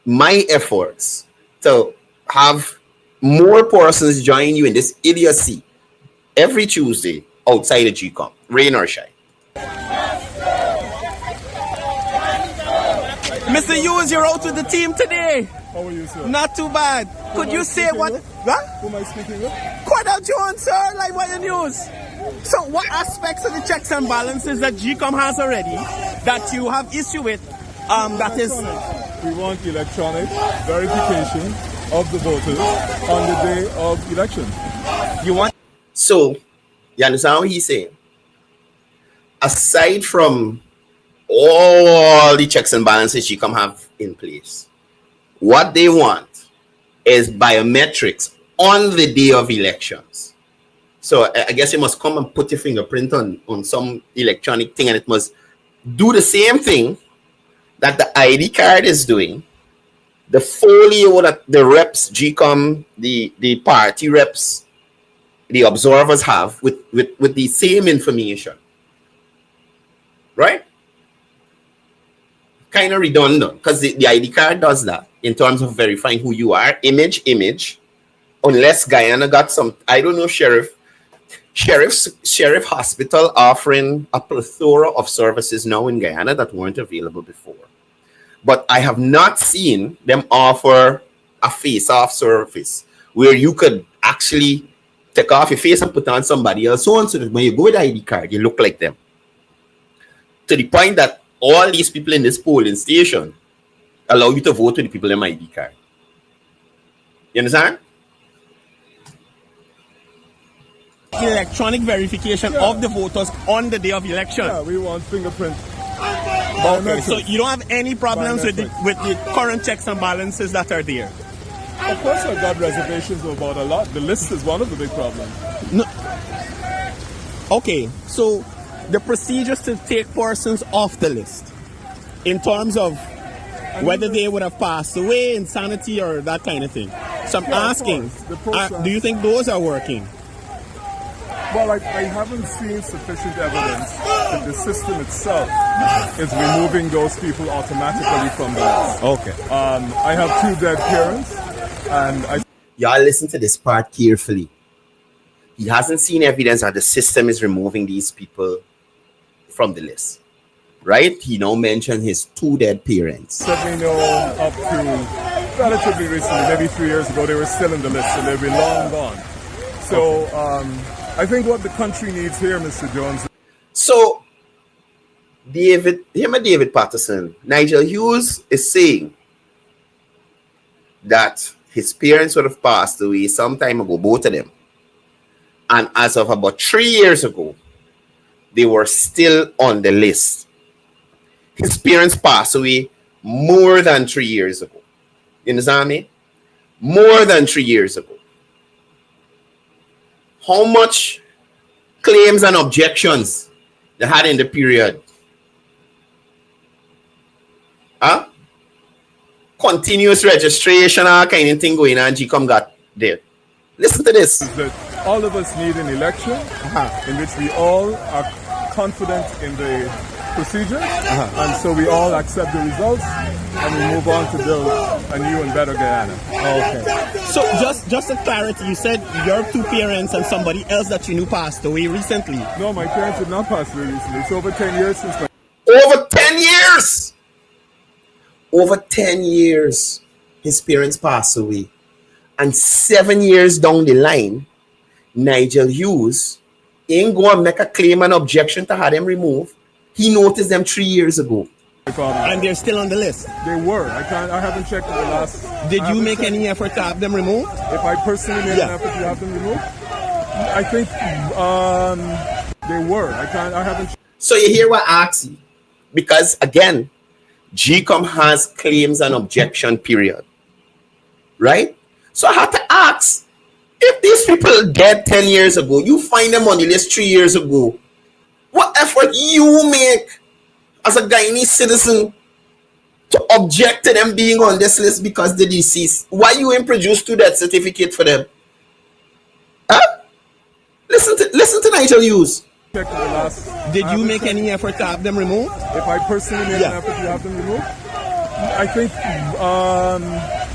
my efforts to have more persons join you in this idiocy every Tuesday outside of GECOM, rain or shine. Mr. Hughes, you're out with the team today. How are you, sir? Not too bad. Could you say what? What? Who am I speaking with? Courdel Jones, sir, Livewire News. So what aspects of the checks and balances that GECOM has already that you have issue with, that is... We want electronic verification of the voters on the day of election. You want... So, you understand what he's saying? Aside from all the checks and balances GECOM have in place, what they want is biometrics on the day of elections. So I guess you must come and put your fingerprint on some electronic thing, and it must do the same thing that the ID card is doing. The folio that the reps, GECOM, the party reps, the observers have with the same information. Right? Kind of redundant, because the ID card does that in terms of verifying who you are, image, unless Guyana got some, I don't know, Sheriff Hospital offering a plethora of services now in Guyana that weren't available before. But I have not seen them offer a face-off service where you could actually take off your face and put on somebody else, so that when you go with the ID card, you look like them. To the point that all these people in this polling station allow you to vote with the people in my ID card. You understand? Electronic verification of the voters on the day of election. Yeah, we want fingerprint. Okay, so you don't have any problems with the current checks and balances that are there? Of course, I've got reservations about a lot. The list is one of the big problems. No. Okay, so the procedures to take persons off the list in terms of whether they would have passed away, insanity, or that kind of thing. So I'm asking, do you think those are working? Well, I haven't seen sufficient evidence that the system itself is removing those people automatically from the list. Okay. I have 2 dead parents, and Y'all listen to this part carefully. He hasn't seen evidence that the system is removing these people from the list. Right? He now mentioned his 2 dead parents. let me know up to relatively recently, maybe 3 years ago, they were still in the list, so they'll be long gone. So I think what the country needs here, Mr. Jones. So David Patterson, Nigel Hughes is saying that his parents would have passed away some time ago, both of them. And as of about 3 years ago, they were still on the list. His parents passed away more than 3 years ago. You understand me? More than 3 years ago. How much claims and objections they had in the period? Huh? Continuous registration, all kind of thing going on. GECOM got there. Listen to this. That all of us need an election in which we all are confident in the procedure, and so we all accept the results and we move on to build a new and better Guyana. Okay. So just a clarity, you said your 2 parents and somebody else that you knew passed away recently. No, my parents did not pass away recently. It's over 10 years since my... Over 10 years! Over 10 years, his parents passed away. And 7 years down the line, Nigel Hughes ain't go and make a claim and objection to have them removed. He noticed them 3 years ago. And they're still on the list. They were. I haven't checked in the last. Did you make any effort to have them removed? If I personally made an effort to have them removed, I think they were. I haven't. So you hear what I ask you? Because again, GECOM has claims and objection period. Right? So I have to ask, if these people dead 10 years ago, you find them on the list 3 years ago, what effort you make as a Guyanese citizen to object to them being on this list because they're deceased? Why you ain't produced to that certificate for them? Huh? Listen to Nigel Hughes. Did you make any effort to have them removed? If I personally made an effort to have them removed, I think,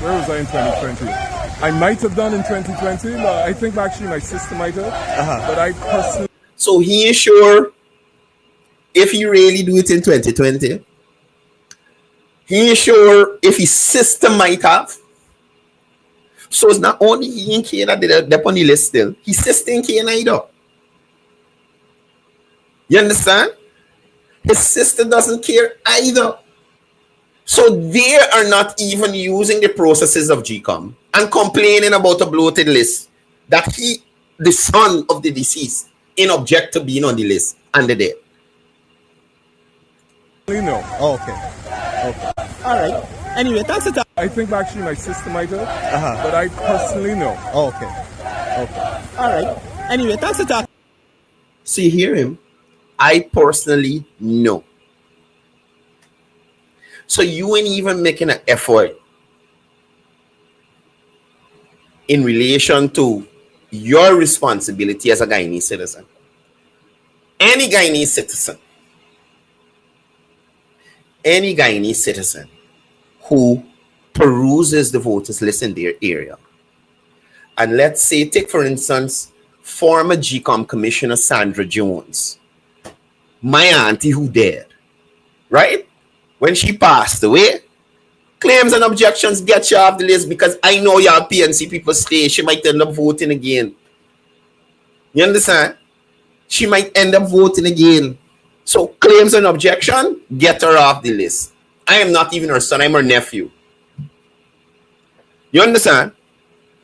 where was I in 2020? I might have done in 2020, but I think actually my sister might have. But I personally. So he ain't sure if he really do it in 2020. He ain't sure if his sister might have. So it's not only he in K that they're on the list still. His sister in K either. You understand? His sister doesn't care either. So they are not even using the processes of GECOM and complaining about a bloated list that he, the son of the deceased, in object to being on the list and the dead. No. Okay. All right. Anyway, thanks for that. I think actually my sister might have, but I personally know. Okay. All right. Anyway, thanks for that. So you hear him? I personally know. So you ain't even making an effort in relation to your responsibility as a Guyanese citizen. Any Guyanese citizen who peruses the voters list in their area. And let's say, take for instance, former GECOM Commissioner Sandra Jones, my auntie who died, right? When she passed away, claims and objections get you off the list because I know your PNC people stay. She might end up voting again. You understand? She might end up voting again. So claims and objection, get her off the list. I am not even her son, I'm her nephew. You understand?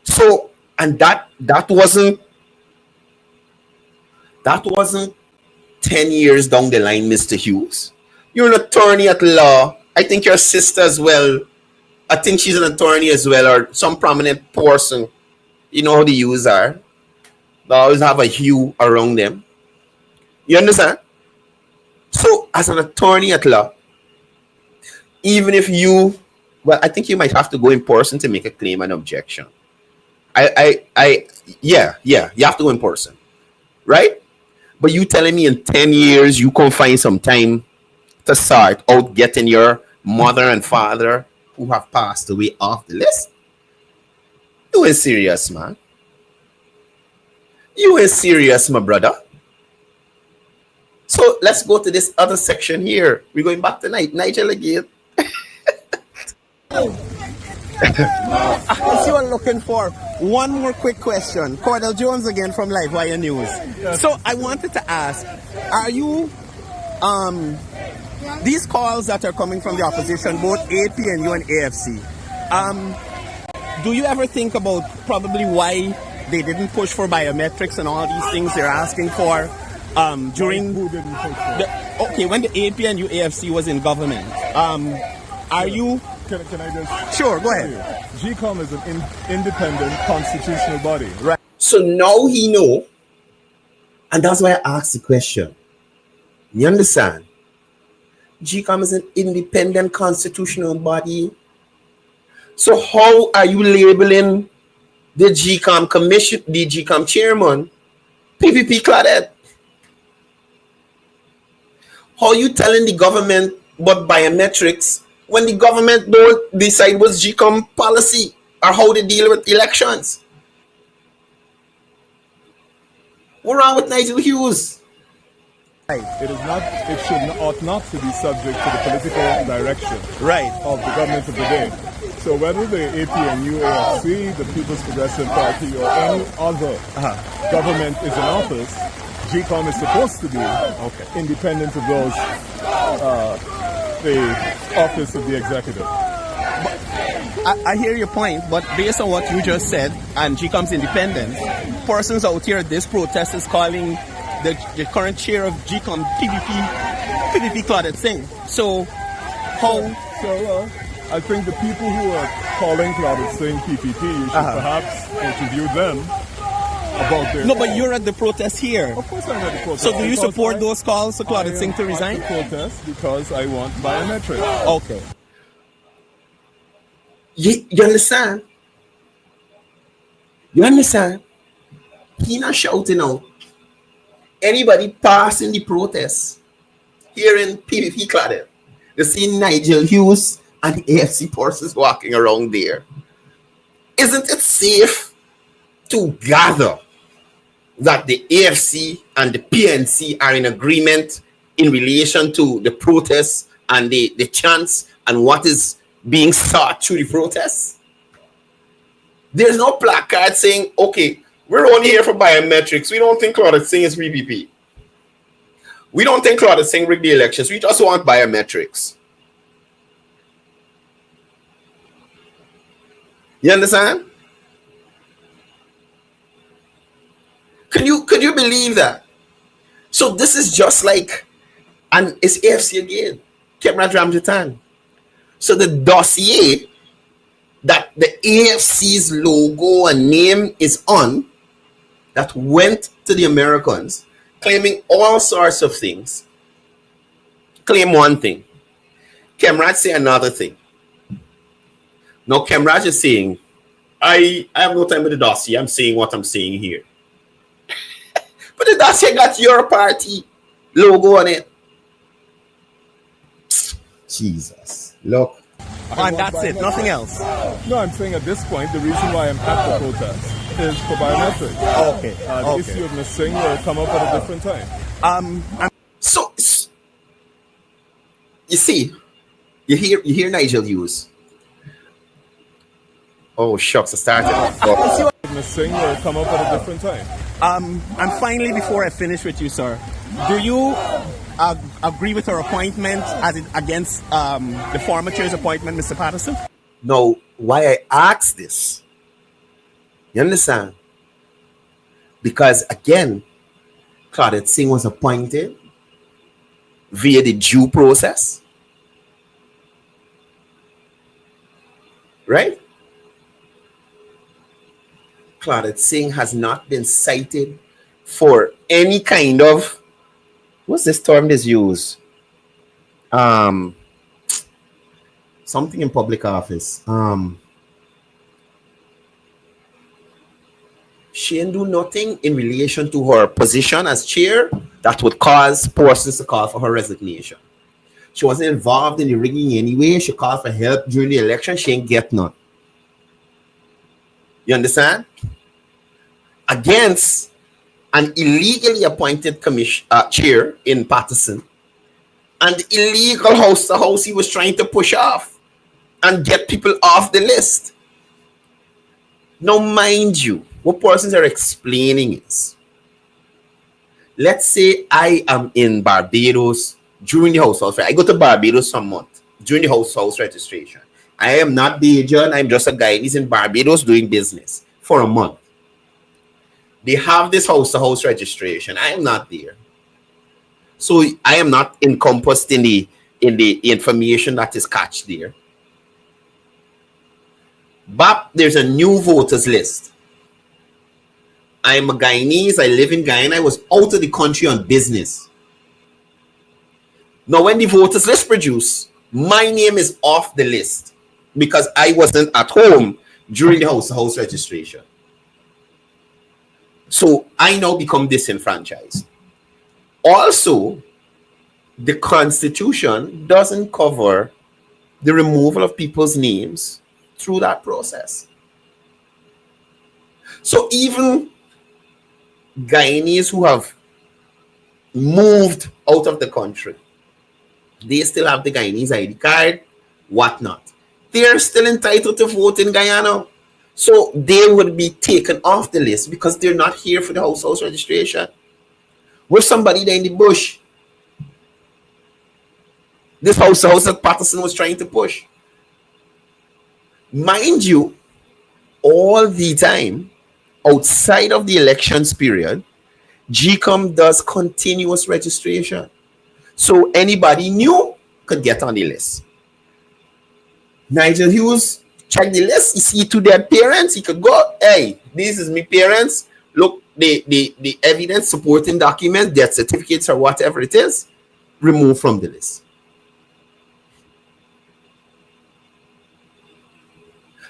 So, and that wasn't 10 years down the line, Mr. Hughes. You're an attorney at law. I think your sister as well. I think she's an attorney as well, or some prominent person. You know how the Hughes are. They always have a hue around them. You understand? So, as an attorney at law, even if you, well, I think you might have to go in person to make a claim and objection. Yeah, you have to go in person, right? But you telling me in 10 years you can find some time to start out getting your mother and father who have passed away off the list? You ain't serious, man. You ain't serious, my brother. So let's go to this other section here. We're going back to Nigel again. If you are looking for one more quick question, Courdel Jones again from Livewire News. Yes. So I wanted to ask, are you, these calls that are coming from the opposition, both APNU and AFC, do you ever think about probably why they didn't push for biometrics and all these things they're asking for during... Who didn't push for? Okay, when the APNU AFC was in government, are you... Can I just... Sure, go ahead. GECOM is an independent constitutional body. Right. So now he know, and that's why I asked the question. You understand? GECOM is an independent constitutional body. So how are you labeling the GECOM commission, the GECOM chairman, PPP Claudette? How are you telling the government about biometrics when the government don't decide what's GECOM policy or how they deal with elections? What's wrong with Nigel Hughes? It is not. Ought not to be subject to the political direction of the government of the day. So whether the APNU, AFC, the People's Progressive Party, or any other government is in office, GECOM is supposed to be independent of those, the office of the executive. I hear your point, but based on what you just said, and GECOM's independence, persons out here at this protest is calling the current chair of GECOM PVP Claudette Singh. So, how? So, I think the people who are calling Claudette Singh PPP, you should perhaps interview them about their... No, but you're at the protest here. Of course I'm at the protest. So do you support those calls for Claudette Singh to resign? I protest because I want biometrics. Okay. You understand? You understand? He not shouting out. Anybody passing the protest, hearing PVP Claudette, they see Nigel Hughes and the AFC persons walking around there. Isn't it safe to gather that the AFC and the PNC are in agreement in relation to the protests and the chants and what is being sought through the protests? There's no placard saying, okay, we're only here for biometrics. We don't think Claudette Singh is PPP. We don't think Claudette Singh rigged the elections. We just want biometrics. You understand? Could you believe that? So this is just like, and it's AFC again. Kemrat Ramjatan. So the dossier that the AFC's logo and name is on, that went to the Americans, claiming all sorts of things, claim one thing. Kemrat say another thing. Now Kemrat is saying, I have no time with the dossier. I'm saying what I'm saying here. But the dossier got your party logo on it. Jesus. Look. And that's it. Nothing else. No, I'm saying at this point, the reason why I'm at the protest is for biometrics. Okay. The issue of missing will come up at a different time. So, you see, you hear Nigel Hughes. Oh, shucks, I started. Missing will come up at a different time. And finally, before I finish with you, sir, do you agree with her appointment as it against the former chair's appointment, Mr. Patterson? No, why I ask this, you understand? Because again, Claudette Singh was appointed via the due process, right? Claudette Singh has not been cited for any kind of, what's this term that's used? Something in public office. She didn't do nothing in relation to her position as chair that would cause persons to call for her resignation. She wasn't involved in the rigging anyway. She called for help during the election. She ain't get none. You understand? Against an illegally appointed chair in Patterson, and illegal house to house he was trying to push off and get people off the list. Now, mind you, what persons are explaining is, let's say I am in Barbados during the house. I go to Barbados some month during the house registration. I am not Bajan. I'm just a guy who's in Barbados doing business for a month. They have this house-to-house registration. I am not there. So I am not encompassed in the information that is catched there. But there's a new voters list. I am a Guyanese. I live in Guyana. I was out of the country on business. Now, when the voters list produced, my name is off the list because I wasn't at home during the house-to-house registration. So I now become disenfranchised. Also, the Constitution doesn't cover the removal of people's names through that process. So even Guyanese who have moved out of the country, they still have the Guyanese ID card, whatnot. they are still entitled to vote in Guyana. So they would be taken off the list because they're not here for the house registration. We're somebody there in the bush. This house that Patterson was trying to push. Mind you, all the time, outside of the elections period, GECOM does continuous registration. So anybody new could get on the list. Nigel Hughes check the list, he see to their parents, he could go, hey, this is my parents. Look, the evidence, supporting documents, death certificates or whatever it is, remove from the list.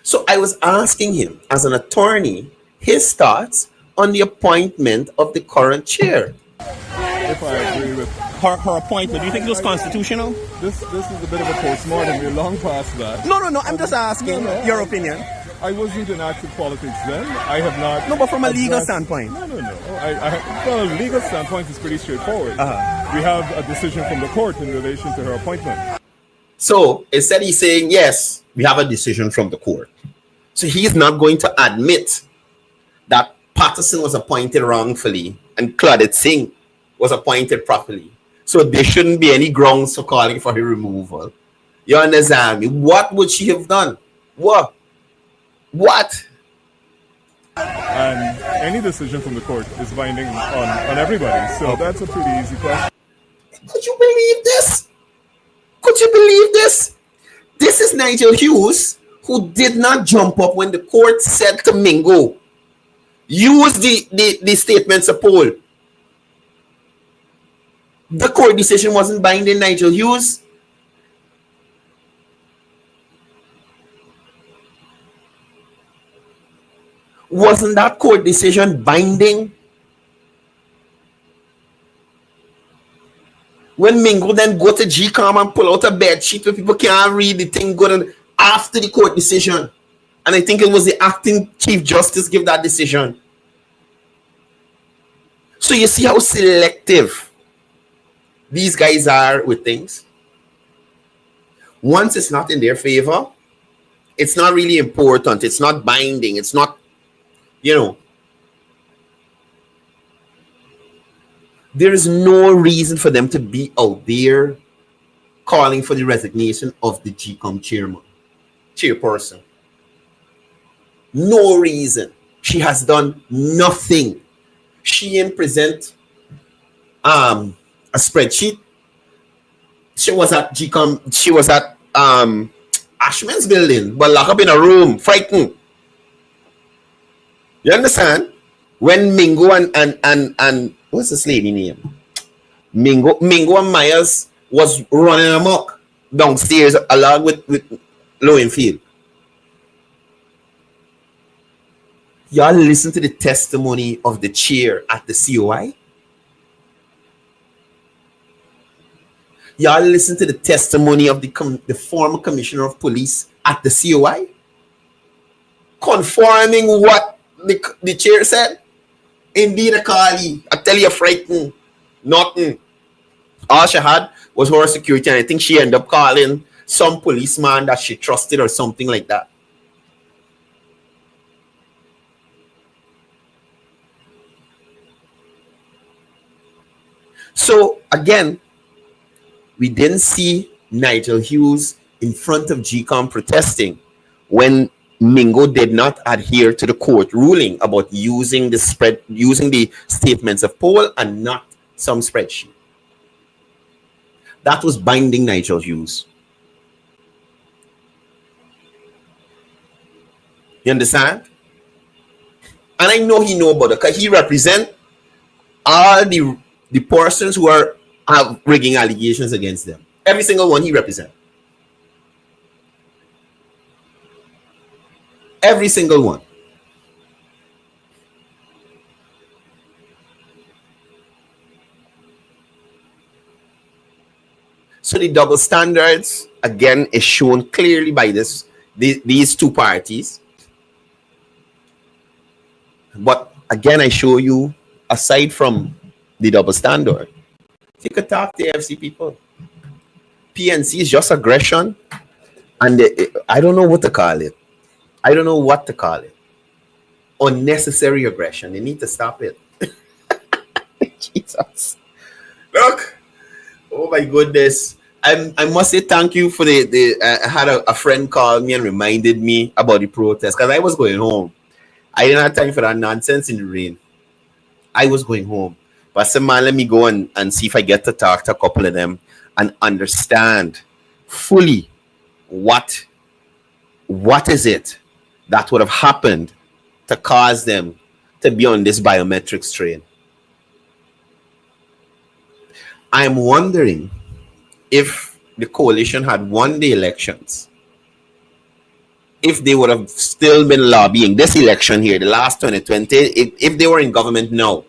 So I was asking him, as an attorney, his thoughts on the appointment of the current chair. If I agree with her appointment, do you think it was constitutional? this is a bit of a postmortem. We're long past that. No. I'm just asking your opinion. I wasn't in active politics then. I have not. No, but from a legal standpoint. No. Well, a legal standpoint is pretty straightforward. We have a decision from the court in relation to her appointment. So instead, he's saying, yes, we have a decision from the court. So he's not going to admit that Patterson was appointed wrongfully and Claudette Singh was appointed properly. So there shouldn't be any grounds for calling for her removal. You understand me? What would she have done? What? And any decision from the court is binding on everybody. So that's a pretty easy question. Could you believe this? Could you believe this? This is Nigel Hughes, who did not jump up when the court said to Mingo, use the statements of poll. The court decision wasn't binding Nigel Hughes. Wasn't that court decision binding? When Mingo then go to GECOM and pull out a bed sheet where people can't read the thing good and after the court decision. And I think it was the acting Chief Justice give that decision. So you see how selective these guys are with things. Once it's not in their favor, it's not really important. It's not binding. It's not, there is no reason for them to be out there calling for the resignation of the GECOM chairperson. No reason. She has done nothing. She didn't present a spreadsheet. She was at GECOM. She was at Ashman's building, but locked up in a room, frightened. You understand? When Mingo and what's this lady name? Mingo and Myers was running amok downstairs along with Lowenfield. Y'all listen to the testimony of the chair at the COI. Y'all listen to the testimony of the former commissioner of police at the COI, confirming what the chair said. Indeed, I tell you, frightened. Nothing. All she had was her security, and I think she ended up calling some policeman that she trusted or something like that. So again, we didn't see Nigel Hughes in front of GECOM protesting when Mingo did not adhere to the court ruling about using the statements of poll and not some spreadsheet. That was binding Nigel Hughes. You understand? And I know he know about it because he represent all the persons who have rigging allegations against them. Every single one he represent. Every single one. So the double standards, again, is shown clearly by these two parties. But again, I show you, aside from the double standard, you could talk to AFC people. PNC is just aggression. And I don't know what to call it. I don't know what to call it. Unnecessary aggression. They need to stop it. Jesus. Look. Oh my goodness. I must say thank you for the I had a friend call me and reminded me about the protest because I was going home. I didn't have time for that nonsense in the rain. I was going home. But I said, man, let me go and see if I get to talk to a couple of them and understand fully what is it that would have happened to cause them to be on this biometrics train. I'm wondering if the coalition had won the elections, if they would have still been lobbying this election here, the last 2020, if they were in government now,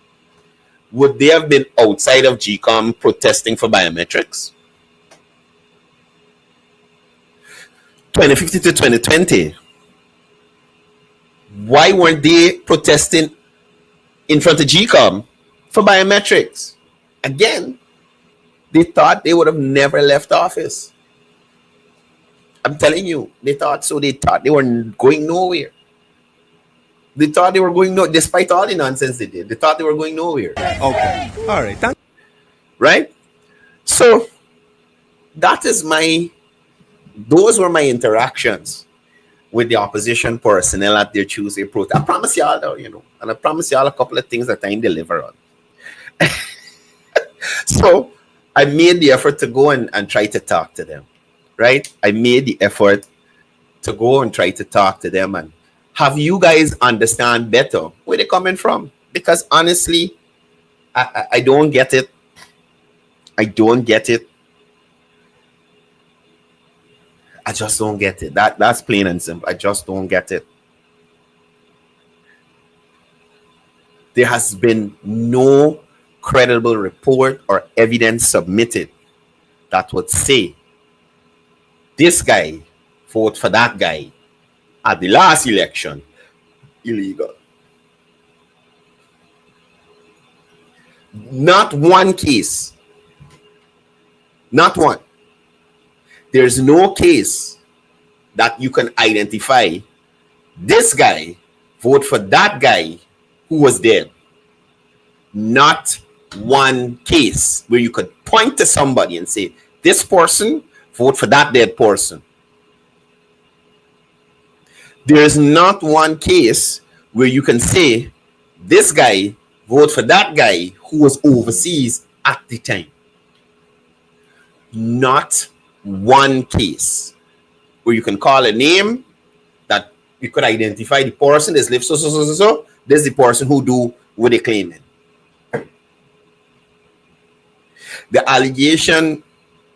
would they have been outside of GECOM protesting for biometrics? 2050 to 2020, why weren't they protesting in front of GECOM for biometrics? Again, they thought they would have never left office. I'm telling you, they thought so. They thought they were going nowhere. They thought they were going nowhere, despite all the nonsense they did. They thought they were going nowhere. Okay. All right. Right? So, those were my interactions with the opposition personnel at their Tuesday protest. I promise y'all, though, and I promise y'all a couple of things that I deliver on. So, I made the effort to go and try to talk to them, right? I made the effort to go and try to talk to them and have you guys understand better where they're coming from. Because honestly, I don't get it. I don't get it. I just don't get it. That's plain and simple. I just don't get it. There has been no credible report or evidence submitted that would say this guy vote for that guy at the last election illegal. Not one case. Not one. There's no case that you can identify this guy vote for that guy who was dead. Not one case where you could point to somebody and say, this person vote for that dead person. There's not one case where you can say, this guy vote for that guy who was overseas at the time. Not one case where you can call a name that you could identify the person that's lived so. This is the person who do what they claiming. The allegation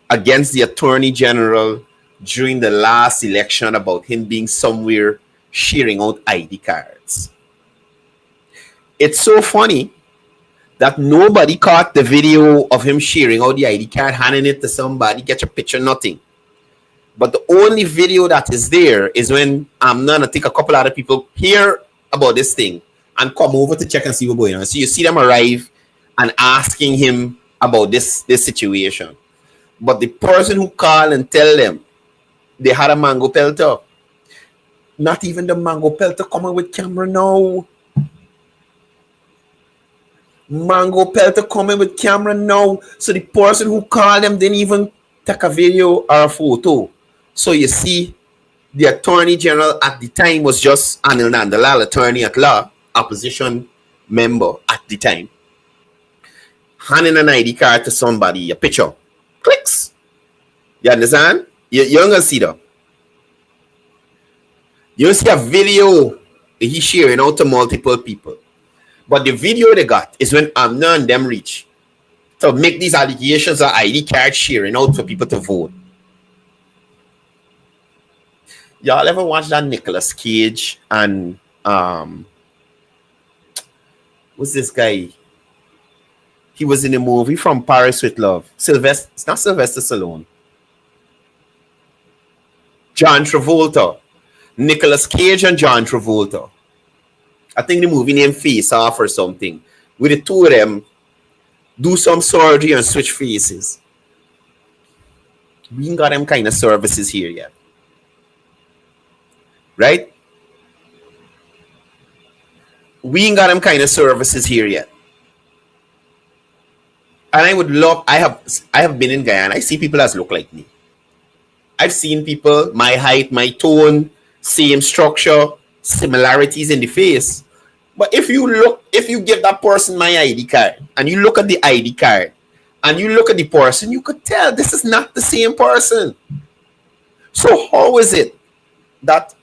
against the Attorney General during the last election about him being somewhere sharing out ID cards. It's so funny that nobody caught the video of him sharing out the ID card, handing it to somebody, get your picture, nothing. But the only video that is there is when Amnon, I think a couple other people hear about this thing and come over to check and see what's going on. So you see them arrive and asking him about this situation. But the person who called and tell them they had a mango pelter, not even the mango pelter coming with camera now. Mango pelter coming with camera now. So the person who called them didn't even take a video or a photo. So you see, the Attorney General at the time was just Anil Nandalal, attorney at law, opposition member at the time, handing an ID card to somebody, a picture, clicks. You understand? You're gonna see that. You see a video he's sharing out to multiple people. But the video they got is when Amna and them reach to make these allegations of ID card sharing out for people to vote. Y'all ever watch that Nicolas Cage and what's this guy? He was in a movie From Paris with Love. It's not Sylvester Stallone. John Travolta. Nicolas Cage and John Travolta. I think the movie named Face Off or something. With the two of them do some surgery and switch faces. We ain't got them kind of services here yet. right? We ain't got them kind of services here yet. And I would love, I have been in Guyana. I see people that look like me. I've seen people, my height, my tone, same structure, similarities in the face. But if you give that person my ID card and you look at the ID card and you look at the person, you could tell this is not the same person. So how is it that,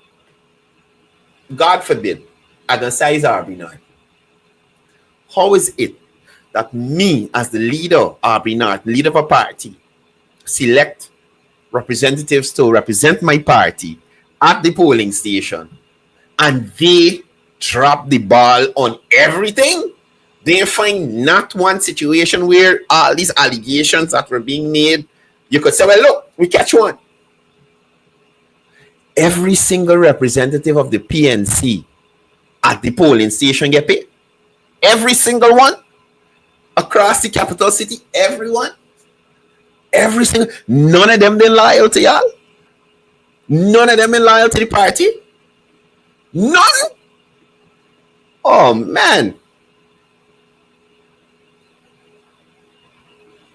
God forbid, I can size Aubrey North? How is it that me as the leader, Aubrey North, leader of a party, select representatives to represent my party at the polling station, and they drop the ball on everything? They find not one situation where all these allegations that were being made, you could say, well, look, we catch one. Every single representative of the PNC at the polling station get paid. Every single one across the capital city, everyone. Every single, none of them been loyal to y'all. None of them been loyal to the party. None. Oh man.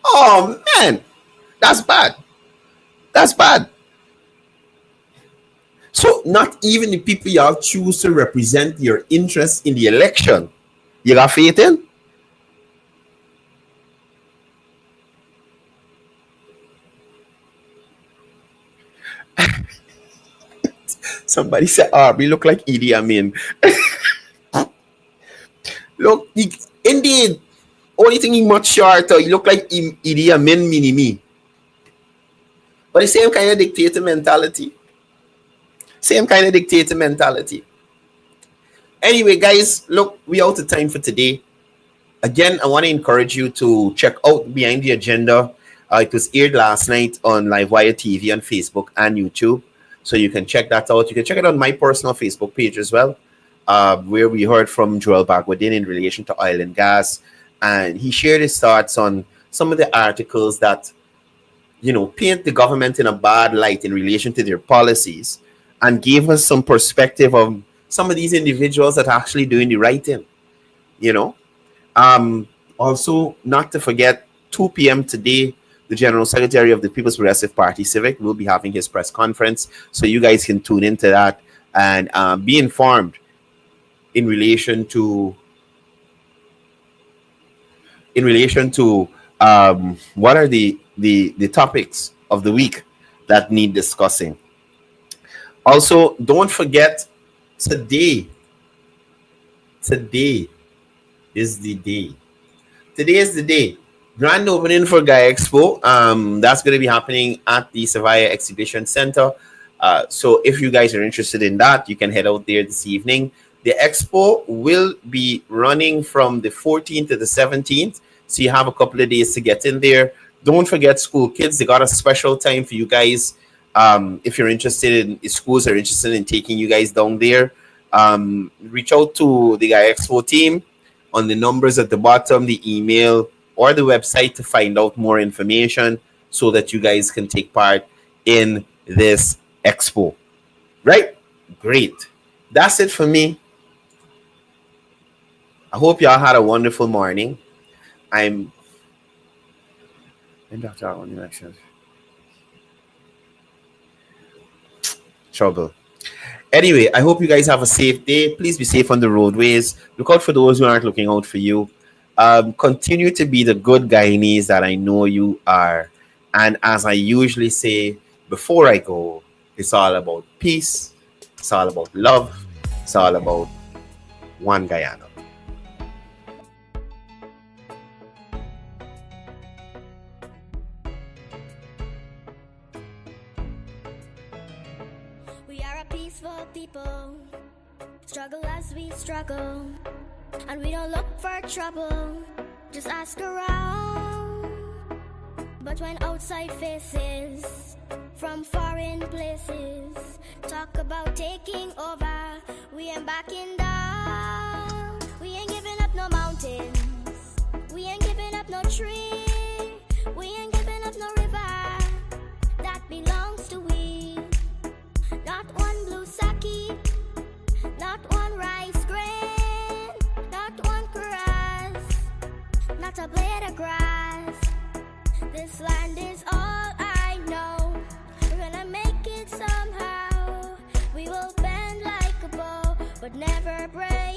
Oh man. That's bad. That's bad. So not even the people y'all choose to represent your interests in the election, you got faith in? Somebody said, we look like Idi Amin. Look, indeed, only thing he much shorter, he look like Idi Amin mini-me. But the same kind of dictator mentality. Same kind of dictator mentality. Anyway, guys, look, we out of time for today. Again, I want to encourage you to check out Behind the Agenda. It was aired last night on Livewire TV on Facebook and YouTube. So you can check that out. You can check it on my personal Facebook page as well, where we heard from Joel Bagwadin in relation to oil and gas. And he shared his thoughts on some of the articles that, paint the government in a bad light in relation to their policies, and gave us some perspective of some of these individuals that are actually doing the right thing. Also, not to forget, 2 p.m. today, the General Secretary of the People's Progressive Party, Civic, will be having his press conference. So you guys can tune into that and be informed in relation to what are the topics of the week that need discussing. Also, don't forget, today is the day. Today is the day. Grand opening for Guy Expo. That's going to be happening at the Savaya Exhibition Center. So if you guys are interested in that, you can head out there this evening. The expo will be running from the 14th to the 17th. So you have a couple of days to get in there. Don't forget school kids. They got a special time for you guys. If you're interested in, if schools are interested in taking you guys down there, reach out to the Guy Expo team on the numbers at the bottom, the email, or the website to find out more information so that you guys can take part in this expo. Right? Great. That's it for me. I hope y'all had a wonderful morning. I'm in Dr. on elections. Trouble. Anyway, I hope you guys have a safe day. Please be safe on the roadways. Look out for those who aren't looking out for you. Continue to be the good Guyanese that I know you are. And as I usually say before I go, it's all about peace. It's all about love. It's all about one Guyana. We are a peaceful people, struggle as we struggle, and we don't look for trouble, just ask around. But when outside faces from foreign places talk about taking over, we ain't backing down. We ain't giving up no mountains, we ain't giving up no tree, we ain't giving up no river that belongs to we. Not one blue saki, This land is all I know. We're gonna make it somehow. We will bend like a bow, but never break.